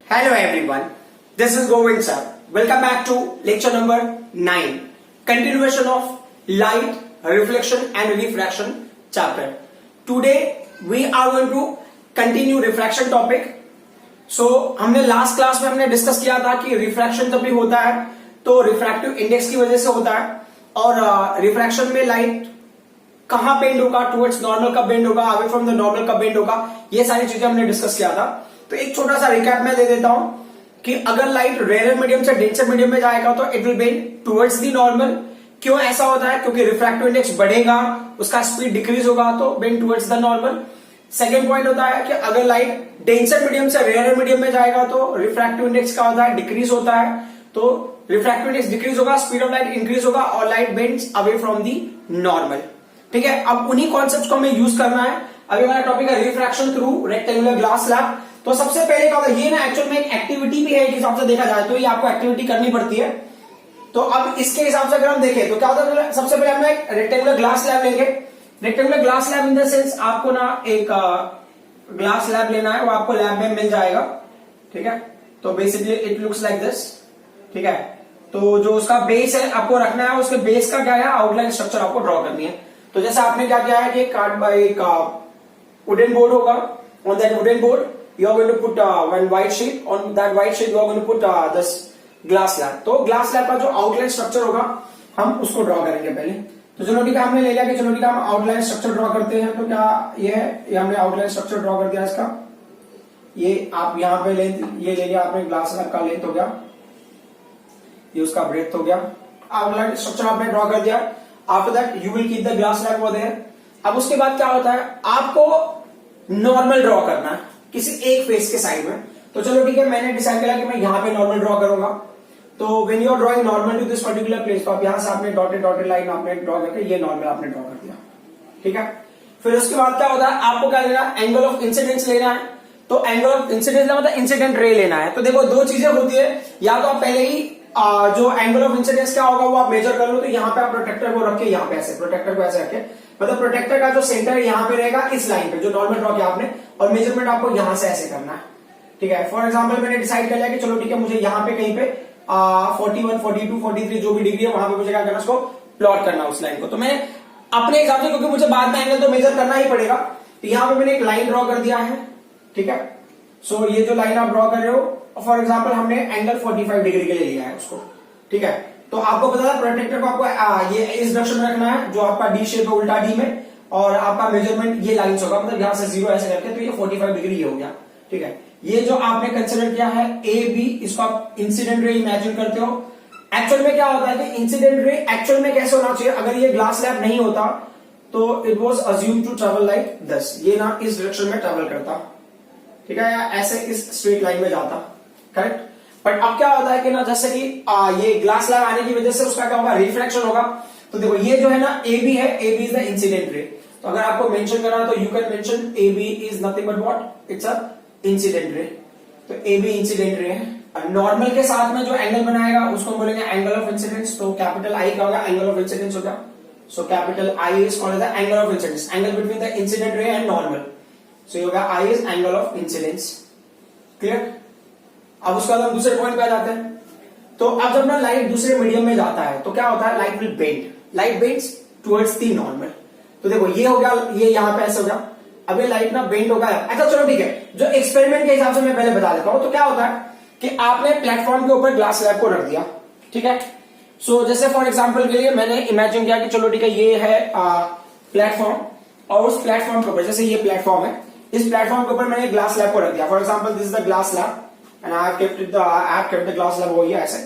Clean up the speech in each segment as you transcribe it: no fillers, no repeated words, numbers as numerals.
Hello everyone, this is Govind sir. Welcome back to lecture number 9, continuation of light, reflection and refraction chapter. Today we are going to continue refraction topic. So हमने last class में हमने discuss किया था कि refraction जब भी होता है तो रिफ्रैक्टिव इंडेक्स की वजह से होता है और रिफ्रैक्शन में लाइट कहां बेंड होगा, टुवर्ड्स नॉर्मल कब बेंड होगा, अवे फ्रॉम द नॉर्मल कब बेंड होगा, ये सारी चीजें हमने डिस्कस किया था. तो एक छोटा सा रिकैप मैं दे देता हूं कि अगर लाइट रेयर मीडियम से डेंसर मीडियम में जाएगा तो it will bend towards the normal. क्यों ऐसा होता है? क्योंकि रिफ्रैक्टिव इंडेक्स बढ़ेगा, उसका स्पीड डिक्रीज होगा तो bend towards the normal. Second point होता है कि अगर लाइट डेंसर मीडियम से रेयर मीडियम में जाएगा तो रिफ्रैक्टिव इंडेक्स का होता है डिक्रीज होता है, तो रिफ्रैक्टिव इंडेक्स डिक्रीज होगा, स्पीड ऑफ लाइट इंक्रीज होगा और light bends away from the normal. ठीक है, अब उन्हीं कॉन्सेप्ट को हमें यूज करना है. अभी हमारा टॉपिक है refraction through rectangular glass slab. तो सबसे पहले क्या होता है, ये ना एक्चुअल में एक एक्टिविटी भी है एक हिसाब से देखा जाए तो ये आपको एक्टिविटी करनी पड़ती है. तो अब इसके हिसाब से अगर हम देखें तो क्या होता है, सबसे पहले हम एक रेक्टेंगुलर ग्लास स्लैब लेंगे. Rectangular glass slab in the sense आपको ना एक ग्लास स्लैब लेना है, वो आपको लैब में मिल जाएगा. ठीक है, तो basically it looks like this. ठीक है, तो जो उसका बेस है आपको रखना है, उसके बेस का क्या है आउटलाइन स्ट्रक्चर आपको ड्रॉ करनी है. तो जैसे आपने क्या किया है कि एक वुडन बोर्ड होगा, on that wooden board you are going to put one white sheet, on that white sheet you are going to put this glass slab. तो ग्लास स्लैब का जो आउटलाइन स्ट्रक्चर होगा हम उसको ड्रॉ करेंगे पहले. तो चलो ठीक है, हमने ले लिया कि चलो ठीक है हम आउटलाइन स्ट्रक्चर ड्रॉ करते हैं. तो क्या ये है, ये हमने आउटलाइन स्ट्रक्चर ड्रॉ कर दिया इसका. ये आप यहाँ पे ये ले लिया आपने, ग्लास स्लैब का लेंथ हो गया, ये उसका ब्रेथ हो गया. आउटलाइन स्ट्रक्चर आपने ड्रॉ कर दिया. After that you will keep the glass slab over there. अब उसके बाद क्या होता है, आपको नॉर्मल ड्रॉ करना है किसी एक फेस के साइड में. तो चलो ठीक है, मैंने डिसाइड किया कि मैं यहां पे नॉर्मल ड्रॉ करूंगा. तो when you are drawing normal to this particular place, तो आप यहां से आपने डॉटेड लाइन आपने ड्रॉ करके ये नॉर्मल आपने ड्रॉ कर दिया. ठीक है, फिर उसके बाद क्या होता है, आपको क्या लेना है, एंगल ऑफ इंसिडेंस लेना है. तो एंगल ऑफ इंसिडेंस मतलब इंसिडेंट रे लेना है. तो देखो दो चीजें होती है, या तो आप पहले ही जो एंगल ऑफ इंसिडेंस क्या होगा वो आप मेजर कर लो. तो यहाँ पे आप प्रोटेक्टर को रखे, यहाँ पे ऐसे प्रोटेक्टर को ऐसे रखे, मतलब प्रोटेक्टर का जो सेंटर है यहाँ पे रहेगा इस लाइन पे जो नॉर्मल ड्रॉ किया आपने, और मेजरमेंट आपको यहां से ऐसे करना है. ठीक है, फॉर एग्जांपल मैंने डिसाइड कर लिया कि चलो ठीक है मुझे यहाँ पे कहीं पे 41, 42, 43 जो भी डिग्री है वहां पे मुझे क्या करना, उसको प्लॉट करना उस लाइन को. तो मैं अपने हिसाब से, क्योंकि मुझे बाद में एंगल तो मेजर करना ही पड़ेगा, तो यहाँ पे मैंने एक लाइन ड्रॉ कर दिया है. ठीक है, सो ये जो लाइन आप ड्रॉ कर रहे हो, फॉर एग्जाम्पल हमने एंगल 45 डिग्री के लिए लिया है उसको. ठीक है, तो आपको पता था प्रोटेक्टर को आपको ये इस डायरेक्शन में रखना है जो आपका डी शेप है, उल्टा डी में, और आपका मेजरमेंट ये लाइन होगा, मतलब यहां से 0 ऐसे करके, तो ये 45 डिग्री हो गया. ठीक है, ये जो आपने कंसिडर किया है ए बी, इसको आप इंसिडेंट रे इमेजिन करते हो. एक्चुअल में क्या होता है कि इंसिडेंट रे एक्चुअल में कैसे होना चाहिए, अगर ये ग्लास स्लैब नहीं होता तो it was assume to travel like this, ये ना इस डायरेक्शन में ट्रेवल करता. ठीक है, या ऐसे इस स्ट्रेट लाइन में जाता. करेक्ट, बट अब क्या होता है कि ना जैसे कि ये ग्लास स्लैब आने की वजह से उसका क्या होगा, रिफ्लेक्शन होगा. तो देखो ये जो है ना ए बी है, A B is the incident ray. तो अगर आपको मेंशन करना तो you can mention A B is nothing but what, it's a incident ray. तो ए बी इंसिडेंट रे है. नॉर्मल के साथ में जो एंगल बनाएगा उसको बोलेंगे एंगल ऑफ इंसिडेंस. तो कैपिटल आई का होगा एंगल ऑफ इंसिडेंस होगा. So capital I is called the angle of incidence, angle between the incident ray and normal. सो ये होगा I is angle of incidence. Clear. अब उसके बाद हम दूसरे पॉइंट पे आ जाते हैं. तो अब जब ना लाइट दूसरे मीडियम में जाता है तो क्या होता है, light will bend, light bends towards the normal. तो देखो ये हो गया, ये यहां पे ऐसे हो गया. अब ये लाइट ना बेंड होगा. अच्छा चलो ठीक है, जो एक्सपेरिमेंट के हिसाब से मैं पहले बता देता हूं. तो क्या होता है कि आपने प्लेटफॉर्म के ऊपर ग्लास स्लैब को रख दिया. ठीक है, सो जैसे फॉर एग्जांपल के लिए मैंने इमेजिन किया कि चलो ठीक है ये है प्लेटफॉर्म, और उस प्लेटफॉर्म के ऊपर, जैसे ये प्लेटफॉर्म है, इस प्लेटफॉर्म के ऊपर मैंने ग्लास स्लैब को रख दिया. For example this is the glass slab and I have kept the glass slab वो ये ऐसे.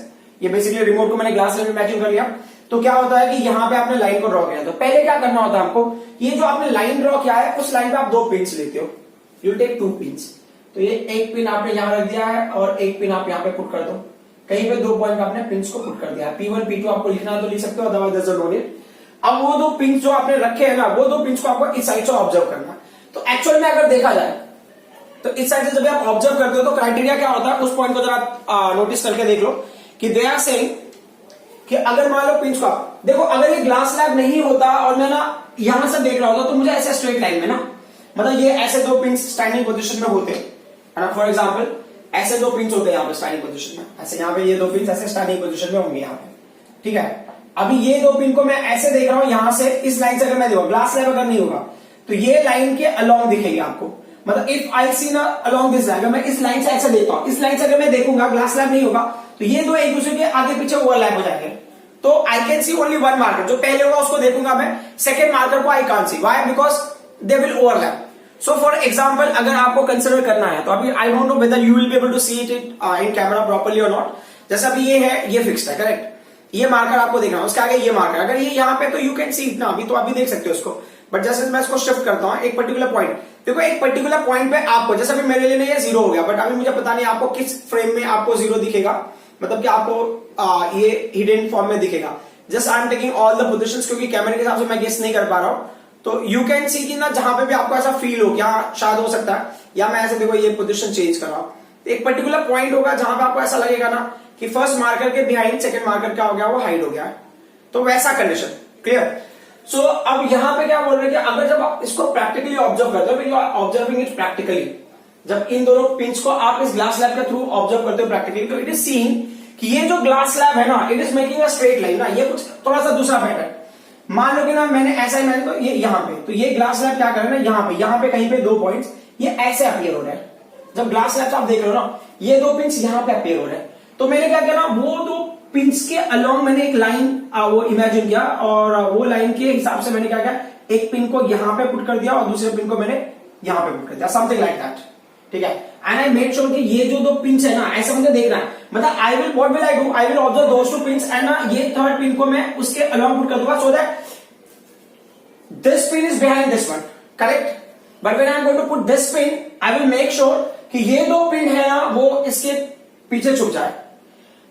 ये बेसिकली रिमोट को मैंने ग्लास स्लैब इमेजिन कर लिया. तो क्या होता है कि यहां पे आपने लाइन को ड्रॉ किया. तो पहले क्या करना होता है आपको, ये जो आपने लाइन ड्रॉ किया है उस लाइन पे आप 2 पिन्स लेते हो. You take 2 pins. तो ये एक पिन आपने यहां रख दिया है और एक पिन आप यहां पे पुट कर दो. कहीं पे 2 पॉइंट आपने पिन्स को पुट कर दिया है. P1 P2 आपको लिखना है तो लिख सकते हो, अदरवाइज डजंट नो नीड. अब वो 2 पिन्स जो आपने रखे हैं ना, वो 2 पिन्स को आपको इस साइड से ऑब्जर्व करना. तो एक्चुअल में अगर देखा जाए तो इस साइड से जब आप ऑब्जर्व करते हो तो क्राइटेरिया क्या होता है, उस पॉइंट को जरा नोटिस करके देख लो कि दे आर सेइंग कि अगर मान लो पिंच का देखो, अगर ये ग्लास स्लैब नहीं होता और मैं ना यहां से देख रहा होता तो मुझे ऐसे स्ट्रेट लाइन में ना, मतलब ये ऐसे 2 पिंस स्टैंडिंग पोजीशन में होते. फॉर एग्जांपल ऐसे दो पिंस होते हैं यहाँ पे स्टार्टिंग पोजीशन में, ऐसे यहाँ पे ये दो पिंस ऐसे स्टार्टिंग पोजीशन में होंगे यहाँ पे, ठीक है। अभी ये दो पिन को मैं ऐसे देख रहा हूं, यहां से इस लाइन से अगर मैं देखूंगा, ग्लास स्लैब अगर नहीं होगा तो ये लाइन के अलोंग दिखेगी आपको, मतलब इफ आई सी ना अलोंग दिस लाइन, मैं इस लाइन से ऐसे देखता हूं, इस लाइन से अगर मैं देखूंगा ग्लास स्लैब नहीं होगा तो ये दो एक दूसरे के आगे पीछे ओवरलैप हो जाएंगे, तो I can see only one marker, जो पहले होगा उसको देखूंगा मैं, सेकेंड मार्कर को I can't see, why, because they will overlap. So for example अगर आपको कंसिडर करना है तो अभी I don't know whether you will be able to see it in camera properly और नॉट, जैसे अभी ये है, ये फिक्स्ड है, करेक्ट, ये मार्कर आपको देखना है, उसके आगे ये मार्कर, अगर ये यहाँ पे तो यू कैन सी इतना, अभी तो अभी देख सकते हो उसको, बट जैसे मैं इसको शिफ्ट करता हूँ एक पर्टिकुलर पॉइंट, देखो एक पर्टिकुलर पॉइंट पे आपको, जैसे अभी मेरे लिए ये 0 हो गया, बट अभी मुझे पता नहीं आपको किस फ्रेम में आपको 0 दिखेगा, मतलब कि आपको ये हिडन फॉर्म में दिखेगा, just I am taking all the positions, क्योंकि कैमरे के हिसाब से मैं गेस नहीं कर पा रहा हूं, तो यू कैन सी कि ना जहां पे भी आपको ऐसा फील हो, क्या शायद हो सकता है, या मैं ऐसे देखो ये पोजीशन चेंज कर रहा हूं, तो एक पर्टिकुलर पॉइंट होगा जहां पे आपको ऐसा लगेगा ना कि फर्स्ट मार्कर के बिहाइंड सेकंड मार्कर क्या हो गया, वो हाइड हो गया है, तो वैसा कंडीशन, क्लियर। सो अब यहां पे क्या बोल रहे हैं कि अगर जब आप इसको प्रैक्टिकली ऑब्जर्व करते हो, you are observing it practically, जब इन दोनों पिंस को आप इस ग्लास स्लैब के थ्रू ऑब्जर्व करते हो प्रैक्टिकली, तो इट इज सीइंग कि ये जो ग्लास स्लैब है ना, it is making a straight line ना, ये कुछ थोड़ा सा दूसरा पैटर्न, मान लो कि ना मैंने ऐसा इमेजिन, तो ये यहाँ पे, तो ये ग्लास स्लैब क्या कर रहे हैं ना, यहाँ पे कहीं पे दो पॉइंट्स ये ऐसे अपीयर हो रहे हैं, जब ग्लास स्लैब आप देख रहे हो ना, ये दो पिंस यहाँ पे अपीयर हो रहे हैं, तो मैंने क्या किया ना, वो दो पिंस के अलोंग मैंने एक लाइन वो इमेजिन किया, और वो लाइन के हिसाब से मैंने क्या किया, एक पिन को यहाँ पे पुट कर दिया और दूसरे पिन को मैंने यहाँ पे पुट कर दिया, समथिंग लाइक दैट, ठीक है। एंड आई मेड श्योर कि ये जो दो पिंस है ना, ऐसा मुझे देखना है, मतलब I will what will I do, I will observe those two pins, and ना ये थर्ड पिन को मैं उसके अलोंग पुट कर दूंगा, so that this pin is behind this one, correct, but when I am going to put this pin I will make sure कि ये दो पिन है ना वो इसके पीछे छुप जाए,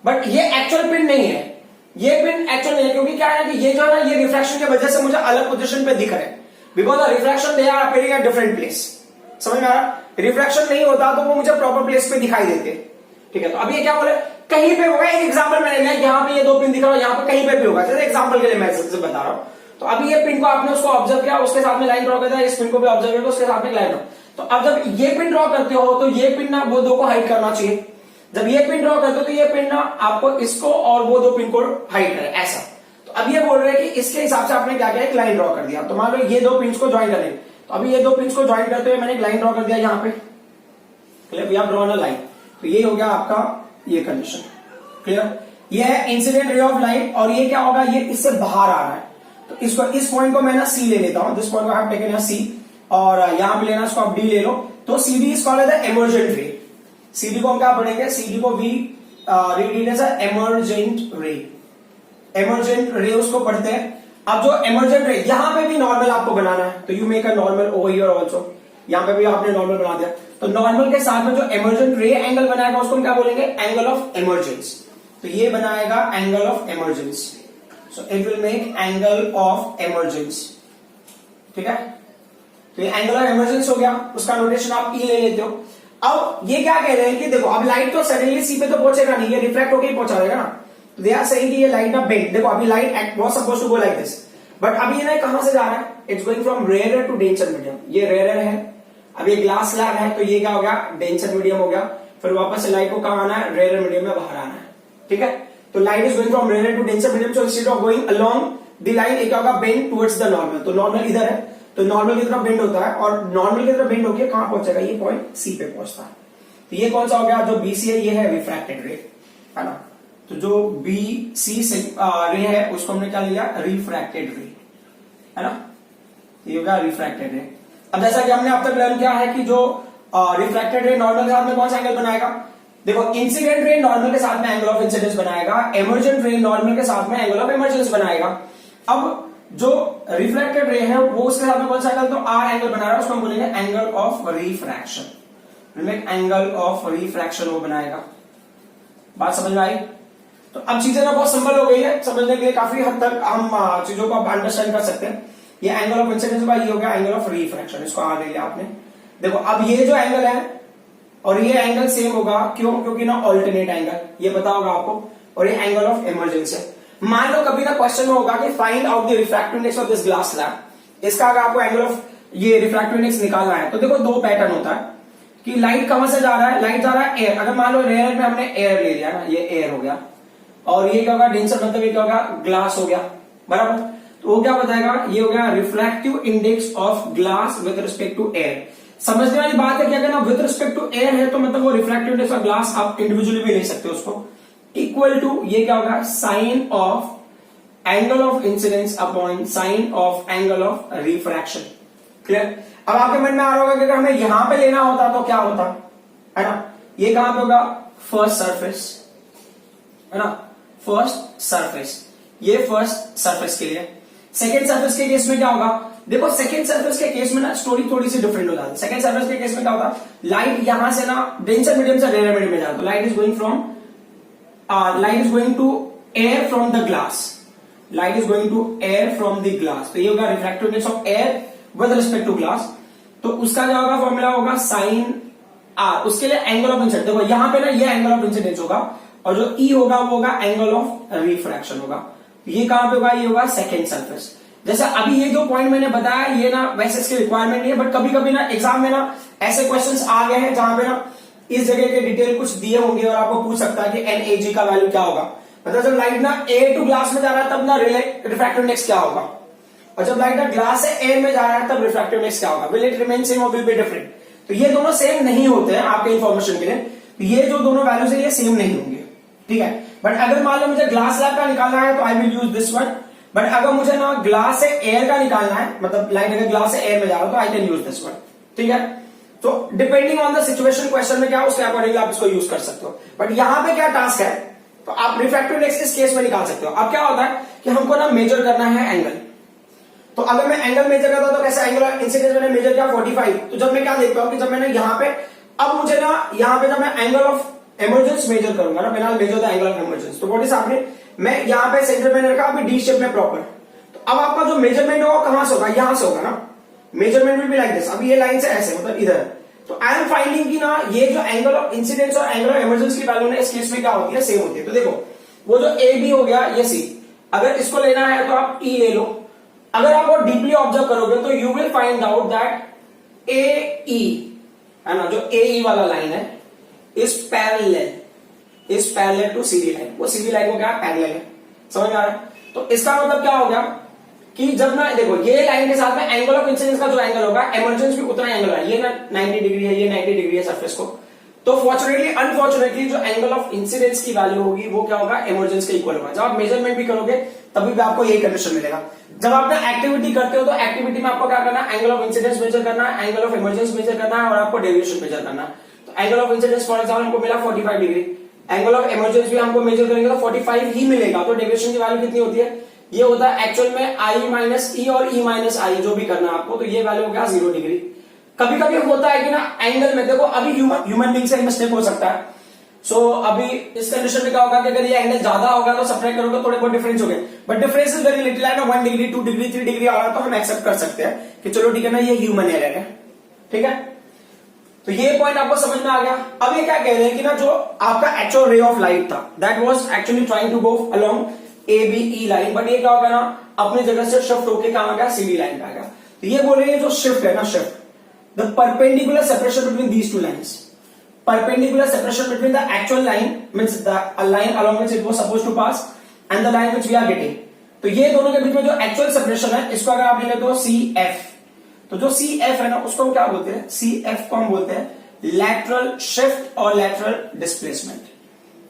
बट ये एक्चुअल पिन नहीं है, ये पिन एक्चुअल नहीं है, क्योंकि क्या है कि ये जो है ना, ये रिफ्रैक्शन की वजह से मुझे अलग पोजीशन पे दिख रहे हैं, because the refraction they are appearing at different place, समझ में आ रहा, रिफ्रैक्शन नहीं होता तो वो मुझे प्रॉपर प्लेस पे दिखाई देते, ठीक है। तो अब ये क्या बोले, कहीं पे होगा, एक एग्जांपल मैंने लिया, यहाँ पे ये दो पिन दिख रहा है, यहाँ पे कहीं पे भी होगा, जैसे एग्जांपल के लिए मैं सबसे बता रहा हूं, तो अभी ये पिन को आपने उसको ऑब्जर्व किया, उसके साथ में लाइन ड्रॉ करता है, इस पिन को भी ऑब्जर्व करके उसके साथ में लाइन ड्रॉ, तो अब जब ये पिन ड्रॉ करते हो तो ये पिन ना वो दो को हाइड करना चाहिए, जब ये पिन ड्रॉ करते हो तो ये पिन ना आपको इसको और वो दो पिन को हाइड करे, ऐसा। तो अब ये बोल रहे हैं कि इसके हिसाब से आपने क्या किया, एक लाइन ड्रॉ कर दिया, तो मान लो ये दो पिन को ज्वाइन करेंगे, तो अभी ये दो पिन को ज्वाइन करते हुए मैंने एक लाइन ड्रॉ कर दिया यहाँ पे, clear, we have drawn a line, तो ये हो गया आपका ये कंडीशन, क्लियर। ये है इंसिडेंट रे ऑफ लाइट, और ये क्या होगा, ये इससे बाहर आ रहा है, तो इसको, इस पॉइंट को मैं ना सी ले लेता हूं, दिस पॉइंट को आई हैव टेकन सी, और यहां पे लेना इसको आप डी ले लो, तो CD is called as the emergent ray, CD को हम क्या पढ़ेंगे, सीडी को we read it as a emergent ray, emergent ray उसको पढ़ते हैं। अब जो इमर्जेंट रे, यहां पे भी नॉर्मल आपको बनाना है, तो you make a normal over here also, यहां पे भी आपने नॉर्मल बना दिया, तो नॉर्मल के साथ में जो इमर्जेंट रे एंगल बनाएगा उसको हम क्या बोलेंगे, एंगल ऑफ इमर्जेंस, तो ये बनाएगा angle of emergence, so it will make angle of emergence, ठीक है। तो ये एंगल ऑफ इमर्जेंस हो गया, उसका नोटेशन आप ई ले लेते हो। अब ये क्या कह रहे हैं कि देखो अब लाइट तो सडनली सी पे तो पहुंचेगा नहीं, ये रिफ्लेक्ट होकर ही पहुंचा देगा ना, तो दे आर सेइंग कि ये लाइट ना बेंड, देखो अभी light was supposed to go like this, but अभी ये ना कहां से जा रहा है, it's going from rare to denser medium, ये रेयर है, अब ये ग्लास स्लैब है, तो ये क्या हो गया, डेंसर मीडियम हो गया, फिर वापस से लाइट को कहां आना है, रेयर मीडियम में बाहर आना है, ठीक है। तो light is going from rare to denser medium, so instead of going along the line एक होगा बेंड टुवर्ड्स द नॉर्मल, तो नॉर्मल इधर है, तो नॉर्मल की तरफ बेंड होता है, और नॉर्मल की तरफ बेंड होकर कहां पहुंचेगा, ये पॉइंट सी पे पहुंचता है, तो ये कौन सा हो गया, जो बीसी है ये है रिफ्रैक्टेड रे, है ना, तो जो बीसी से रे है उसको हमने क्या लिया, रिफ्रैक्टेड रे, है ना, ये होगा रिफ्रैक्टेड रे। अब जैसा कि हमने अब तक लर्न किया है कि जो रिफ्रैक्टेड रे नॉर्मल के साथ में कौन सा एंगल बनाएगा, देखो इंसिडेंट रे नॉर्मल के साथ में एंगल ऑफ इंसिडेंस बनाएगा, इमर्जेंट रे नॉर्मल के साथ में एंगल ऑफ इमर्जेंस बनाएगा। अब जो रिफ्रैक्टेड रे है वो उसके साथ में कौन सा एंगल, तो आर एंगल बना रहा है, उसको हम बोलेंगे angle of refraction, angle of refraction वो बनाएगा। बात समझ में आई? तो अब चीजें ना बहुत सिंपल हो गई है, समझने के लिए काफी हद तक हम चीजों को अंडरस्टैंड कर सकते हैं। ये एंगल ऑफ इंसिडेंस का ये हो गया एंगल ऑफ रिफ्रैक्शन, इसको आर ले लिया आपने। देखो अब ये जो एंगल है और ये एंगल सेम होगा, क्यों, क्योंकि ना ऑल्टरनेट एंगल, ये पता होगा आपको, और ये एंगल ऑफ इमर्जेंस है। मान लो कभी ना क्वेश्चन में होगा कि find out the refractive index of this glass slab, इसका अगर आपको एंगल ऑफ ये रिफ्रैक्टिव इंडेक्स निकालना है, तो देखो दो पैटर्न होता है, कि लाइट कहां से जा रहा है, लाइट जा रहा है एयर, अगर मान लो रेयर में हमने एयर ले लिया ना, ये एयर हो गया, और ये क्या होगा डेंसर, मतलब ये क्या होगा ग्लास हो गया, बराबर। तो वो क्या बताएगा, ये हो गया refractive index of glass with respect to air. समझने वाली बात है कि अगर ना विद रिस्पेक्ट टू एयर है तो मतलब वो रिफ्रैक्टिव इंडेक्स ऑफ ग्लास आप इंडिविजुअली भी ले सकते हो उसको, इक्वल टू ये क्या होगा sine of angle of incidence upon sine of angle of refraction. Clear. अब आपके मन में आ रहा होगा कि अगर हमें यहां पे लेना होता तो क्या होता, है ना, ये कहां पे होगा फर्स्ट सरफेस, है ना, फर्स्ट सरफेस, ये फर्स्ट सरफेस के लिए। सेकेंड सरफेस के केस में क्या होगा, देखो सेकेंड सरफेस के केस में ना स्टोरी थोड़ी सी डिफरेंट हो जाती है। सेकेंड सरफेस के केस में क्या होता, लाइट यहां से ना डेंसर मीडियम से रेयर मीडियम में जाता, तो light is going to air from the glass, light is going to air from the glass, तो ये होगा refractive index of air with respect to glass. तो उसका क्या होगा फॉर्मूला होगा साइन आर, उसके लिए एंगल ऑफ इंसिडेंस, देखो यहां पे ना ये एंगल ऑफ इंसिडेंस होगा, और जो ई होगा वो होगा एंगल ऑफ रिफ्रैक्शन होगा। ये कहां पे होगा, ये होगा सेकेंड सरफेस। जैसे अभी ये जो पॉइंट मैंने बताया ये ना वैसे इसकी रिक्वायरमेंट नहीं है, बट कभी कभी ना एग्जाम में ना ऐसे क्वेश्चंस आ गए हैं जहां पे ना इस जगह के डिटेल कुछ दिए होंगे और आपको पूछ सकता है कि NAG का वैल्यू क्या होगा, मतलब जब लाइट ना एयर टू ग्लास में जा रहा है तब ना रिफ्रैक्टिव इंडेक्स क्या होगा, और जब लाइट ना ग्लास से एयर में जा रहा है तब रिफ्रैक्टिव इंडेक्स क्या होगा, विल इट रिमेन सेम और विल बी डिफरेंट। तो ये दोनों सेम नहीं होते हैं आपके इन्फॉर्मेशन के लिए, तो ये जो दोनों वैल्यूज है ये सेम नहीं होंगे, ठीक है। बट अगर मान लो मुझे ग्लास स्लैब का निकालना है तो I will use this one, but अगर मुझे ना ग्लास से एयर का निकालना है, मतलब लाइट अगर ग्लास से एयर में जा रहा है तो I can use this one, ठीक है। तो depending on the situation question में क्या उसके अकॉर्डिंगली आप इसको यूज कर सकते हो, बट यहां पे क्या टास्क है, तो आप रिफ्रैक्टिव इंडेक्स इस केस में निकाल सकते हो। अब क्या होता है कि हमको ना मेजर करना है एंगल, तो अगर मैं एंगल मेजर करता हूं तो कैसे एंगल ऑफ इंसिडेंस मैंने मेजर किया 45, तो जब मैं क्या देखता हूं कि जब मैंने यहां पे, अब मुझे ना यहां पे जब मैं एंगल ऑफ इमर्जेंस मेजर करूंगा ना, मैंने measure the angle of emergence, तो व्हाट इज हैपनिंग, मैं यहां पे सेंटर में रखा अभी डी शेप में प्रॉपर, तो अब आपका जो मेजरमेंट होगा कहां से होगा, यहां से होगा ना, measurement will be like this, अब ये लाइन से ऐसे मतलब इधर, तो आई एम फाइंडिंग कि ना ये जो एंगल ऑफ इंसिडेंस और एंगल ऑफ इमर्जेंस की वैल्यू ना इस केस में क्या होती है, सेम होती है। तो देखो वो जो ए बी हो गया ये सी, अगर इसको लेना है तो आप ई ले लो, अगर आप और डीपली ऑब्जर्व करोगे तो you will find out that A E, है ना, जो ए ई वाला लाइन है इज पैरेलल टू सीधी लाइन, वो सीधी लाइन को क्या पैरेलल है, समझ में आ रहा है। तो इसका मतलब क्या हो गया कि जब ना देखो ये लाइन के साथ में एंगल ऑफ इंसिडेंस का जो एंगल होगा इमर्जेंस भी उतना एंगल है, ये ना 90 डिग्री है, ये 90 डिग्री है सरफेस को, तो फॉर्चुनेटली अनफॉर्चुनेटली जो एंगल ऑफ इंसिडेंस की वैल्यू होगी वो क्या होगा इमर्जेंस के इक्वल होगा। जब आप मेजरमेंट भी करोगे तभी भी आपको यही कंडीशन मिलेगा। जब आप एक्टिविटी करते हो तो एक्टिविटी में आपको क्या करना है, एंगल ऑफ इंसिडेंस मेजर करना है, एंगल ऑफ इमर्जेंस मेजर करना है, और आपको डेविएशन मेजर करना है। तो angle of incidence for example हमको मिला 45 डिग्री, एंगल ऑफ इमर्जेंस भी हमको मेजर करेंगे तो 45 ही मिलेगा, तो डेविएशन की वैल्यू कितनी होती है, ये होता है एक्चुअल में आई माइनस ई और ई माइनस आई जो भी करना है आपको, तो ये वैल्यू हो गया 0 डिग्री। कभी कभी होता है कि ना एंगल में देखो अभी ह्यूमन बीइंग से मिस्टेक हो सकता है, सो अभी इस कंडीशन में क्या होगा कि अगर ये एंगल ज्यादा होगा तो सब्ट्रैक्ट करोगे थोड़े बहुत डिफरेंस हो गए, but difference is very little है ना, 1 डिग्री 2 डिग्री 3 डिग्री आ रहा तो हम एक्सेप्ट कर सकते हैं कि चलो ठीक है ना ये ह्यूमन एरर है, ठीक है। तो ये पॉइंट आपको समझ में आ गया। अब ये क्या कह रहे हैं कि ना जो आपका एक्चुअल रे ऑफ लाइट था that was actually trying to go along ABE line, but ये क्या होगा ना अपनी जगह से शिफ्ट होकर कहां आ गया, CD लाइन पे आ गया। तो ये बोल रहे हैं जो शिफ्ट है ना, shift the perpendicular separation between these two lines, perpendicular separation between the actual line means the line along which it was supposed to pass and the line which we are getting, तो ये दोनों के बीच में जो actual separation है इसको अगर आप ले तो CF, तो जो CF है ना उसको हम क्या बोलते हैं, CF को हम बोलते हैं लैटरल शिफ्ट और लैटरल डिस्प्लेसमेंट,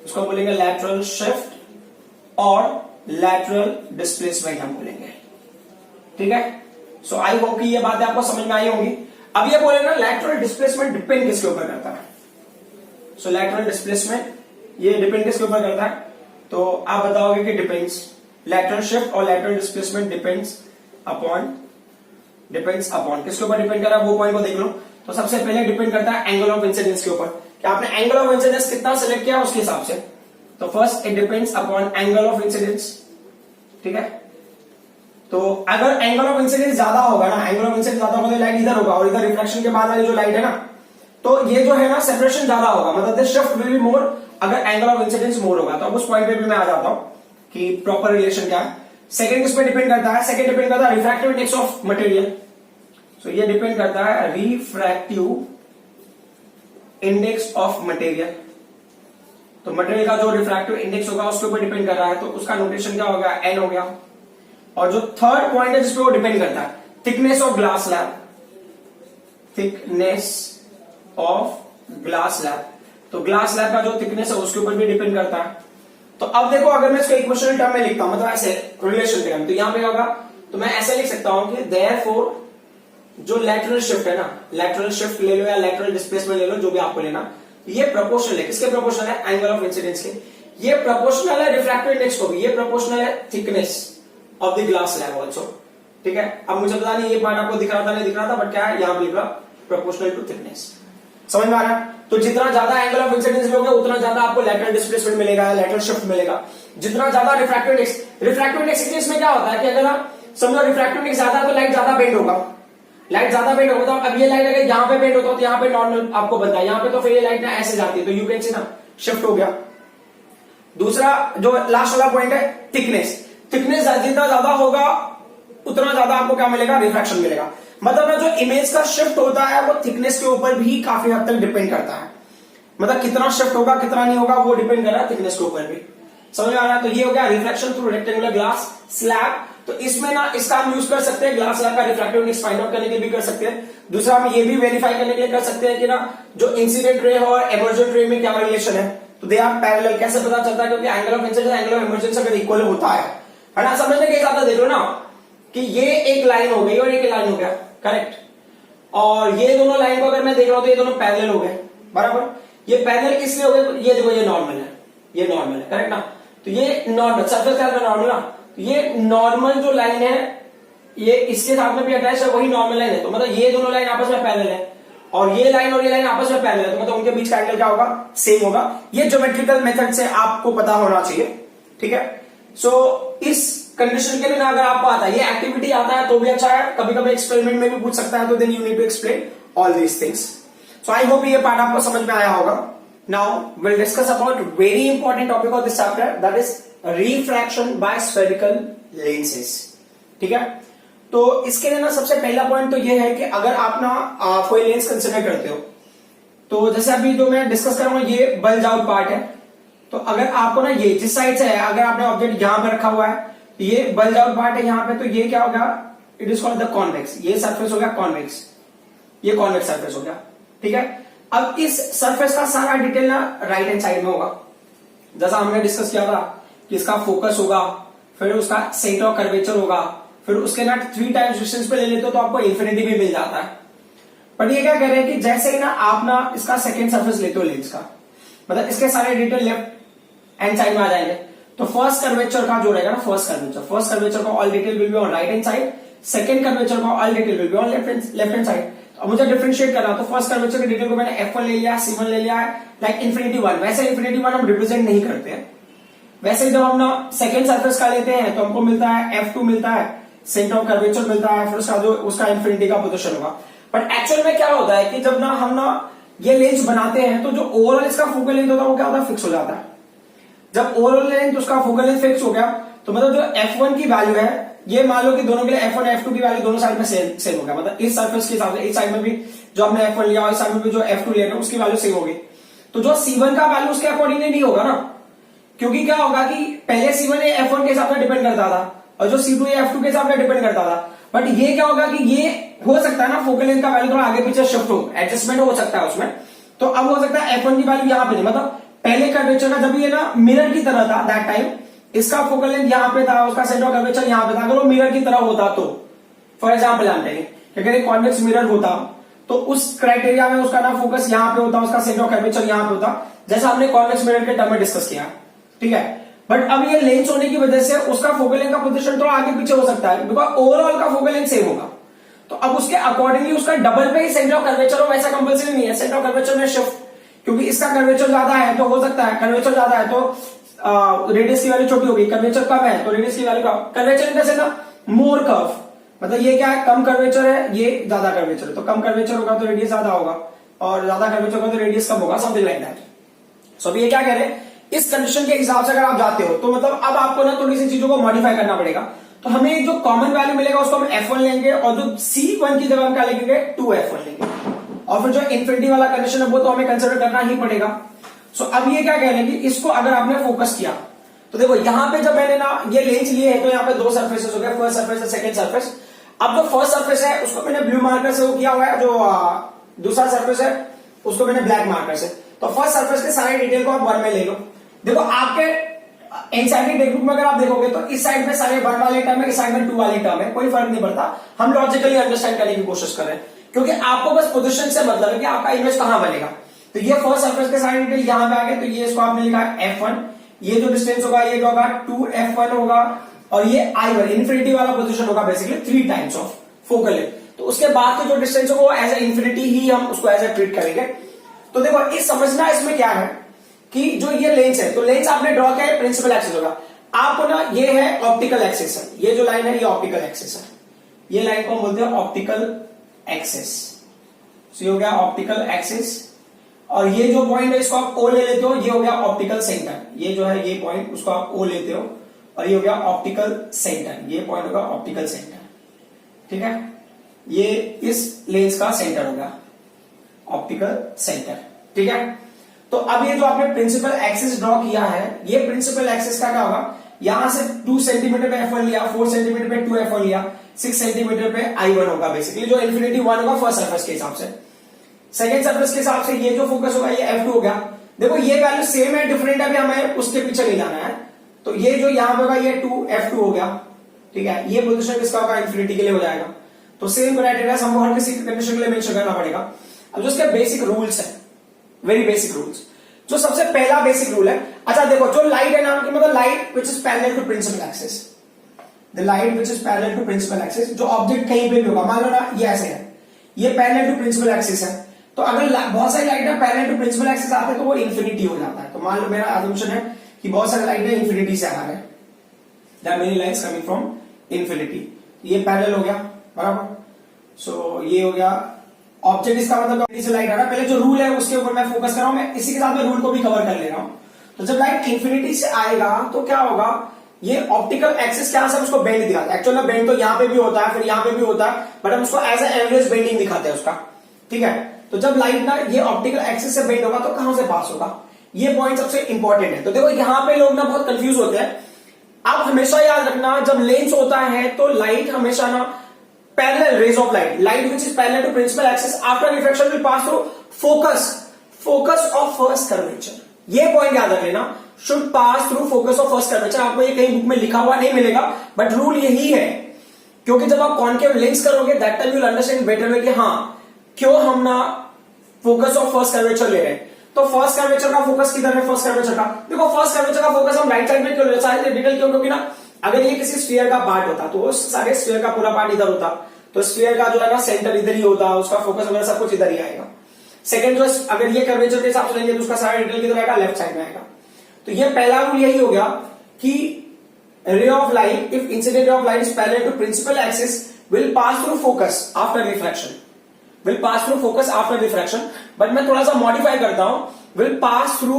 उसको बोलेंगे लैटरल शिफ्ट और लैटरल डिस्प्लेसमेंट हम बोलेंगे, ठीक है। सो आई होप कि ये बातें आपको समझ में आई होंगी। अब ये बोले ना लैटरल डिस्प्लेसमेंट डिपेंड किसके ऊपर करता है, सो लैटरल डिस्प्लेसमेंट ये डिपेंड किसके ऊपर करता है, तो आप बताओगे कि डिपेंड्स, लैटरल शिफ्ट और लैटरल डिस्प्लेसमेंट डिपेंड्स अपॉन किसके ऊपर डिपेंड कर रहा है वो पॉइंट को देख लो। तो सबसे पहले डिपेंड करता है एंगल ऑफ इंसिडेंस के ऊपर, कि आपने एंगल ऑफ इंसिडेंस कितना सिलेक्ट किया उसके हिसाब से। तो first it depends upon angle of incidence, ठीक है। तो अगर एंगल ऑफ इंसिडेंस ज्यादा होगा ना, एंगल ऑफ इंसिडेंस ज्यादा होगा तो लाइट इधर होगा, और इधर रिफ्लेक्शन के बाद वाली जो लाइट है ना, तो ये जो है ना सेपरेशन ज्यादा होगा, मतलब the shift will be more अगर एंगल ऑफ इंसिडेंस मोर होगा। तो अब उस पॉइंट पे भी मैं आ जाता हूं कि प्रॉपर रिलेशन क्या है। सेकंड किस पे डिपेंड करता है, सेकंड डिपेंड करता है रिफ्रैक्टिव इंडेक्स ऑफ मटेरियल, सो ये डिपेंड करता है रिफ्रैक्टिव इंडेक्स ऑफ मटेरियल। तो मटेरियल का जो रिफ्रैक्टिव इंडेक्स होगा उसके ऊपर डिपेंड कर रहा है, तो उसका नोटेशन क्या हो गया, एन हो गया। और जो थर्ड पॉइंट है जिसपे वो डिपेंड करता है, thickness of glass slab, thickness of glass slab. तो ग्लास स्लैब का जो थिकनेस है उसके ऊपर भी डिपेंड करता है। तो अब देखो, अगर मैं इसको इक्वेशनल टर्म में लिखता हूं, मतलब ऐसे रिलेशन टर्म, तो यहां पे होगा, तो मैं ऐसे लिख सकता हूं कि देयरफॉर जो लैटरल शिफ्ट है ना, लैटरल शिफ्ट ले लो या लैटरल डिस्प्लेसमेंट ले लो, जो भी आपको लेना, ये प्रोपोर्शनल है, किसके प्रोपोर्शनल है, एंगल ऑफ इंसिडेंस के। ये प्रोपोर्शनल है रिफ्रैक्टिव इंडेक्स को भी, ये प्रोपोर्शनल है thickness of the glass slab also. ठीक है, अब मुझे पता नहीं ये पार्ट आपको दिख रहा था नहीं दिख रहा था, बट क्या है, यहां पे लिख रहा प्रोपोर्शनल टू थिकनेस। समझ में आ रहा है? तो जितना ज्यादा एंगल ऑफ इंसिडेंस लोगे उतना ज्यादा आपको लैटरल डिस्प्लेसमेंट मिलेगा, लैटरल शिफ्ट मिलेगा। जितना ज्यादा रिफ्रैक्टिव इंडेक्स इसमें क्या होता है कि अगर आप समझो रिफ्रैक्टिव इंडेक्स ज्यादा तो लाइट ज्यादा बेंड होगा, लाइट ज्यादा बेंड होगा। तो अब ये लाइट अगर यहाँ पे बेंड होता तो यहाँ पे नॉर्मल आपको बनता है, यहाँ पे तो फिर ये लाइट ना ऐसे जाती है, तो यू कैन सी ना शिफ्ट हो गया। दूसरा जो लास्ट वाला पॉइंट है, थिकनेस। थिकनेस जितना ज्यादा होगा उतना ज्यादा आपको क्या मिलेगा, रिफ्रैक्शन मिलेगा। मतलब ना जो इमेज का शिफ्ट होता है वो थिकनेस के ऊपर भी काफी हद तक डिपेंड करता है। मतलब कितना शिफ्ट होगा कितना नहीं होगा वो डिपेंड कर रहा है थिकनेस के ऊपर भी। समझ में आ रहा है? तो ये हो गया reflection through rectangular glass slab. तो इसमें ना इसका हम यूज कर सकते हैं, ग्लास स्लैब का रिफ्रैक्टिव इंडेक्स फाइंड आउट करने के लिए भी कर सकते हैं। दूसरा हम ये भी वेरीफाई करने के लिए कर सकते हैं कि ना जो इंसिडेंट रे और एमर्जेंट रे में क्या रिलेशन है, तो दे आर पैरेलल। कैसे पता चलता है? क्योंकि angle of incidence angle of emergence अगर इक्वल होता है ना, समझने के हिसाब से देख लो ना कि ये एक लाइन हो गई और एक लाइन हो गया, करेक्ट। और ये दोनों लाइन को अगर मैं देख रहा हूं तो ये दोनों पैरेलल हो गए, बराबर। ये पैरेलल किसलिए हो गए? ये देखो, ये नॉर्मल है, ये नॉर्मल है, करेक्ट ना। तो ये नॉर्मल सरफेस का नॉर्मल ना, तो ये नॉर्मल जो लाइन है ये इसके साथ में भी अटैच है, वही नॉर्मल लाइन है। तो मतलब ये दोनों लाइन आपस में पैरेलल है और ये लाइन आपस में पैरेलल है, तो मतलब उनके बीच का एंगल क्या होगा, सेम होगा। ये ज्योमेट्रिकल मेथड से आपको पता होना चाहिए, ठीक है। सो इस कंडीशन के लिए ना अगर आपको आता है, ये एक्टिविटी आता है तो भी अच्छा है, कभी कभी एक्सपेरिमेंट में भी पूछ सकता है, तो then you need to explain all these things. So I hope ये पार्ट आपको समझ में आया होगा। Now will discuss about very important topic of this chapter, that is refraction by spherical lenses. ठीक है, तो इसके लिए ना सबसे पहला पॉइंट तो ये है कि अगर आप ना कोई लेंस कंसिडर करते हो, तो जैसे अभी जो मैं डिस्कस कर रहा हूं ये बल्ज आउट पार्ट है। तो अगर आपको ना ये जिस साइड से है, अगर आपने ऑब्जेक्ट यहां पे रखा हुआ है, ये बल्ज आउट पार्ट है यहाँ पे, तो ये क्या होगा, it is called the convex. ये सरफेस हो गया कॉन्वेक्स, ये कॉन्वेक्स सरफेस हो गया, ठीक है। अब इस सरफेस का सारा डिटेल ना राइट हैंड साइड में होगा, जैसा हमने डिस्कस किया था कि इसका फोकस होगा, फिर उसका सेंटर ऑफ कर्वेचर होगा, फिर उसके ना 3 टाइम्स डिस्टेंस पे ले लेते हो तो आपको इन्फिनिटी भी मिल जाता है। पर ये क्या कह रहे हैं कि जैसे ही ना आप ना इसका सेकेंड सरफेस लेते हो लेंस का, मतलब इसके सारे डिटेल लेफ्ट हैंड साइड में आ जाएंगे। तो फर्स्ट कर्वेचर का जो रहेगा ना, फर्स्ट कर्वेचर का all detail will be on right hand side, second curvature का all detail will be on left hand side. अब मुझे डिफरेंशिएट करना, तो फर्स्ट कर्वेचर के डिटेल को मैंने F1 ले लिया, C1 ले लिया, लाइक इन्फिनिटी 1। वैसे इन्फिनिटी 1 हम रिप्रेजेंट नहीं करते हैं, वैसे जब हम ना सेकंड सरफेस का लेते हैं तो हमको मिलता है F2 मिलता है, सेंटर ऑफ कर्वेचर मिलता है, फिर उसका जो उसका इन्फिनिटी का पोजीशन होगा। बट एक्चुअल में क्या होता है कि जब ना हम ना ये लेंस बनाते हैं तो जो ओवरऑल इसका फोकल लेंथ होता है वो क्या होता है, फिक्स हो जाता है। जब ओवरऑल लेंथ उसका फोकल लेंथ फिक्स हो गया तो मतलब जो F1 की वैल्यू है, ये मान लो कि दोनों के लिए F1 F2 की वैल्यू दोनों साइड में सेम हो गया, मतलब इस सरफेस के हिसाब से इस साइड में भी जो आपने F1 लिया और इस साइड में भी जो F2 लिया उसकी वैल्यू सेम होगी। तो जो C1 का वैल्यू उसके अकॉर्डिंगली नहीं होगा ना, क्योंकि क्या होगा कि पहले C1 ये F1 के हिसाब से डिपेंड करता था और जो C2 ये F2 के हिसाब से डिपेंड करता था। बट ये क्या होगा कि ये हो सकता है ना फोकल लेंथ का वैल्यू थोड़ा आगे पीछे शिफ्ट हो, एडजस्टमेंट हो सकता है उसमें। तो अब हो सकता है F1 की वैल्यू यहाँ पे नहीं, मतलब पहले कर्वेचर का जब ये ना मिरर की तरह था दैट टाइम, इसका फोकल लेंथ यहाँ पे था, उसका सेंटर ऑफ कर्वेचर यहाँ पे था। अगर वो मिरर की तरह होता तो फॉर एग्जाम्पल हम कहेंगे अगर एक कॉन्वेक्स मिरर होता तो उस क्राइटेरिया में उसका ना फोकस यहाँ पे होता, उसका सेंटर ऑफ कर्वेचर यहाँ पे होता, जैसा हमने कॉन्वेक्स मिरर के टर्म में डिस्कस किया, ठीक है। बट अब ये लेंस होने की वजह से उसका फोकल लेंथ का पोजीशन थोड़ा आगे पीछे हो सकता है, बिकॉज ओवरऑल का फोकल लेंथ सेम होगा। तो अब उसके अकॉर्डिंगली उसका डबल पे ही सेंटर ऑफ कर्वेचर हो, वैसा कंपल्सरी नहीं है। सेंटर ऑफ कर्वेचर में शिफ्ट, क्योंकि इसका कर्वेचर ज्यादा है तो हो सकता है, कर्वेचर ज्यादा है तो रेडियस की वैल्यू छोटी होगी, कर्वेचर कम है तो रेडियस की value come. Curvature in the sense ना मोर कर्व, मतलब ये क्या है, कम कर्वेचर है, ये ज्यादा कर्वेचर है, तो कम कर्वेचर होगा तो रेडियस ज्यादा होगा और ज्यादा कर्वेचर होगा तो रेडियस कम होगा, समथिंग लाइक दैट। सो अभी ये क्या कह रहे हैं, इस कंडीशन के हिसाब से अगर आप जाते हो तो मतलब अब आपको ना थोड़ी सी चीजों को मॉडिफाई करना पड़ेगा। तो हमें जो कॉमन वैल्यू मिलेगा उसको हम F1 लेंगे और जो C1 की जगह हम क्या लेंगे 2F1 लेंगे, और फिर जो इन्फिनिटी वाला कंडीशन है वो तो हमें कंसिडर करना ही पड़ेगा। सो अब ये क्या कह रहे हैं कि इसको अगर आपने फोकस किया तो देखो यहां पे जब मैंने ना ये लेंस लिए है तो यहाँ पे दो सरफेसेस हो गए, फर्स्ट सरफेस और सेकंड सरफेस। अब जो फर्स्ट सरफेस है उसको मैंने ब्लू मार्कर से वो किया हुआ है, जो दूसरा सरफेस है उसको मैंने ब्लैक मार्कर से। तो फर्स्ट सरफेस के सारे डिटेल को आप वन में ले लो। देखो आपके एनसीईआरटी टेक्स्ट बुक में अगर आप देखोगे तो इस साइड में सारे वन वाले टर्म है, इस साइड में टू वाले टर्म है, कोई फर्क नहीं पड़ता। हम लॉजिकली अंडरस्टैंड करने की कोशिश कर रहे हैं क्योंकि आपको बस पोजीशन से मतलब है कि आपका इमेज कहां बनेगा। तो ये फर्स्ट सरफेस के सारे डिटेल यहां पे आ गए, तो ये इसको आपने लिखा F1, ये जो डिस्टेंस होगा ये होगा 2F1 होगा, और ये I1 इन्फिनिटी वाला पोजीशन होगा basically 3 times of focal length. तो उसके बाद के जो डिस्टेंस होगा वो एज ए इन्फिनिटी ही हम उसको एज ए ट्रीट करेंगे। तो देखो इस समझना इसमें क्या है कि जो ये लेंस है तो लेंस आपने ड्रॉ किया है, प्रिंसिपल एक्सिस होगा आपको ना, ये है ऑप्टिकल एक्सिस है, ये जो लाइन है ये ऑप्टिकल एक्सिस है, ये लाइन को हम बोलते हैं ऑप्टिकल एक्सिस। ये हो गया ऑप्टिकल एक्सिस, और ये जो पॉइंट है इसको आप O ले लेते हो, ये हो गया ऑप्टिकल सेंटर। ये जो है ये पॉइंट उसको आप O लेते हो और ये हो गया ऑप्टिकल सेंटर, ये पॉइंट होगा ऑप्टिकल सेंटर, ठीक है। ये इस लेंस का सेंटर होगा ऑप्टिकल सेंटर, ठीक है। तो अब ये जो आपने प्रिंसिपल एक्सिस ड्रॉ किया है, ये प्रिंसिपल एक्सिस का क्या होगा, यहां से 2 सेंटीमीटर पे F1 लिया, 4 सेंटीमीटर पे 2F1 लिया, 6 सेंटीमीटर पे I1 होगा बेसिकली, जो इन्फिनिटी 1 होगा फर्स्ट सरफेस के हिसाब से। सेकेंड सरफेस के हिसाब से ये जो फोकस होगा ये F2 हो गया। देखो ये वैल्यू सेम है डिफरेंट है, अभी हमें उसके पीछे नहीं जाना है। तो ये जो यहां पे होगा ये 2F2 हो गया, ठीक है। ये पोजीशन किसका होगा, इन्फिनिटी के लिए हो जाएगा। तो सेम क्राइटेरिया हमको हर किसी कंडीशन के लिए मेंशन करना पड़ेगा। अब जो इसके बेसिक रूल्स है, वेरी बेसिक रूल्स, जो सबसे पहला बेसिक रूल है, अच्छा देखो जो लाइट है नाम की मतलब light which is parallel to principal axis, the light which is parallel to principal axis, जो ऑब्जेक्ट कहीं पे भी होगा, मान लो ना ये ऐसे है, ये पैरेलल टू प्रिंसिपल एक्सिस है, तो अगर बहुत सारी light parallel to principal axis आते हैं तो वो इन्फिनिटी हो जाता है। तो मान लो मेरा अजम्पशन है कि बहुत सारी लाइट इन्फिनिटी से आ रहा है, that many lights coming from infinity, ये पैरेलल हो गया बराबर। सो ये हो गया ऑब्जेक्ट, इसका मतलब से लाइट आ रहा है। पहले जो रूल है उसके ऊपर मैं फोकस कर रहा हूं, मैं इसी के साथ में रूल को भी कवर कर ले रहा हूं। तो जब लाइट इन्फिनिटी से आएगा तो क्या होगा, ये ऑप्टिकल एक्सिस क्या है, उसको बेंड दिखाता है। एक्चुअल में बेंड तो यहां पे भी होता है, फिर यहां पे भी होता है, बट हम उसको एज एवरेज बेंडिंग दिखाते हैं उसका, ठीक है। तो जब लाइट ना ये ऑप्टिकल एक्सिस से बेंड होगा तो कहां से पास होगा, ये पॉइंट सबसे इंपॉर्टेंट है। तो देखो यहां पे लोग ना बहुत कंफ्यूज होते हैं। आप हमेशा याद रखना जब लेंस होता है तो लाइट हमेशा ना parallel raise of light which is parallel to principal axis after refraction will pass through focus of first curvature, ये पॉइंट याद रख लेना, should pass through focus of first curvature। आपको ये कहीं बुक में लिखा हुआ नहीं मिलेगा, बट रूल यही है, क्योंकि जब आप कॉन्केव लेंस करोगे that time you will understand better way कि हाँ क्यों हम ना फोकस ऑफ फर्स्ट कर्वेचर ले रहे हैं। तो फर्स्ट कर्वेचर का फोकस किधर है, फर्स्ट कर्वेचर का, देखो फर्स्ट कर्वेचर का फोकस हम राइट साइड में क्यों ले रहे हैं, डिटेल क्यों, क्योंकि ना अगर ये किसी स्फीयर का पार्ट होता तो उस सारे स्फीयर का पूरा पार्ट इधर होता, तो स्फीयर का जो है ना सेंटर इधर ही होता, उसका फोकस वगैरह सब कुछ इधर ही आएगा। सेकंड जो अगर ये कर्वेचर के हिसाब से लेंगे तो उसका सारा डिटेल किधर आएगा, लेफ्ट साइड में आएगा। तो ये पहला रूल यही हो गया कि ray of light, if incident ray of light is parallel to principal axis will pass through focus after refraction, will pass through focus after refraction, but मैं थोड़ा सा मॉडिफाई करता हूं, will pass through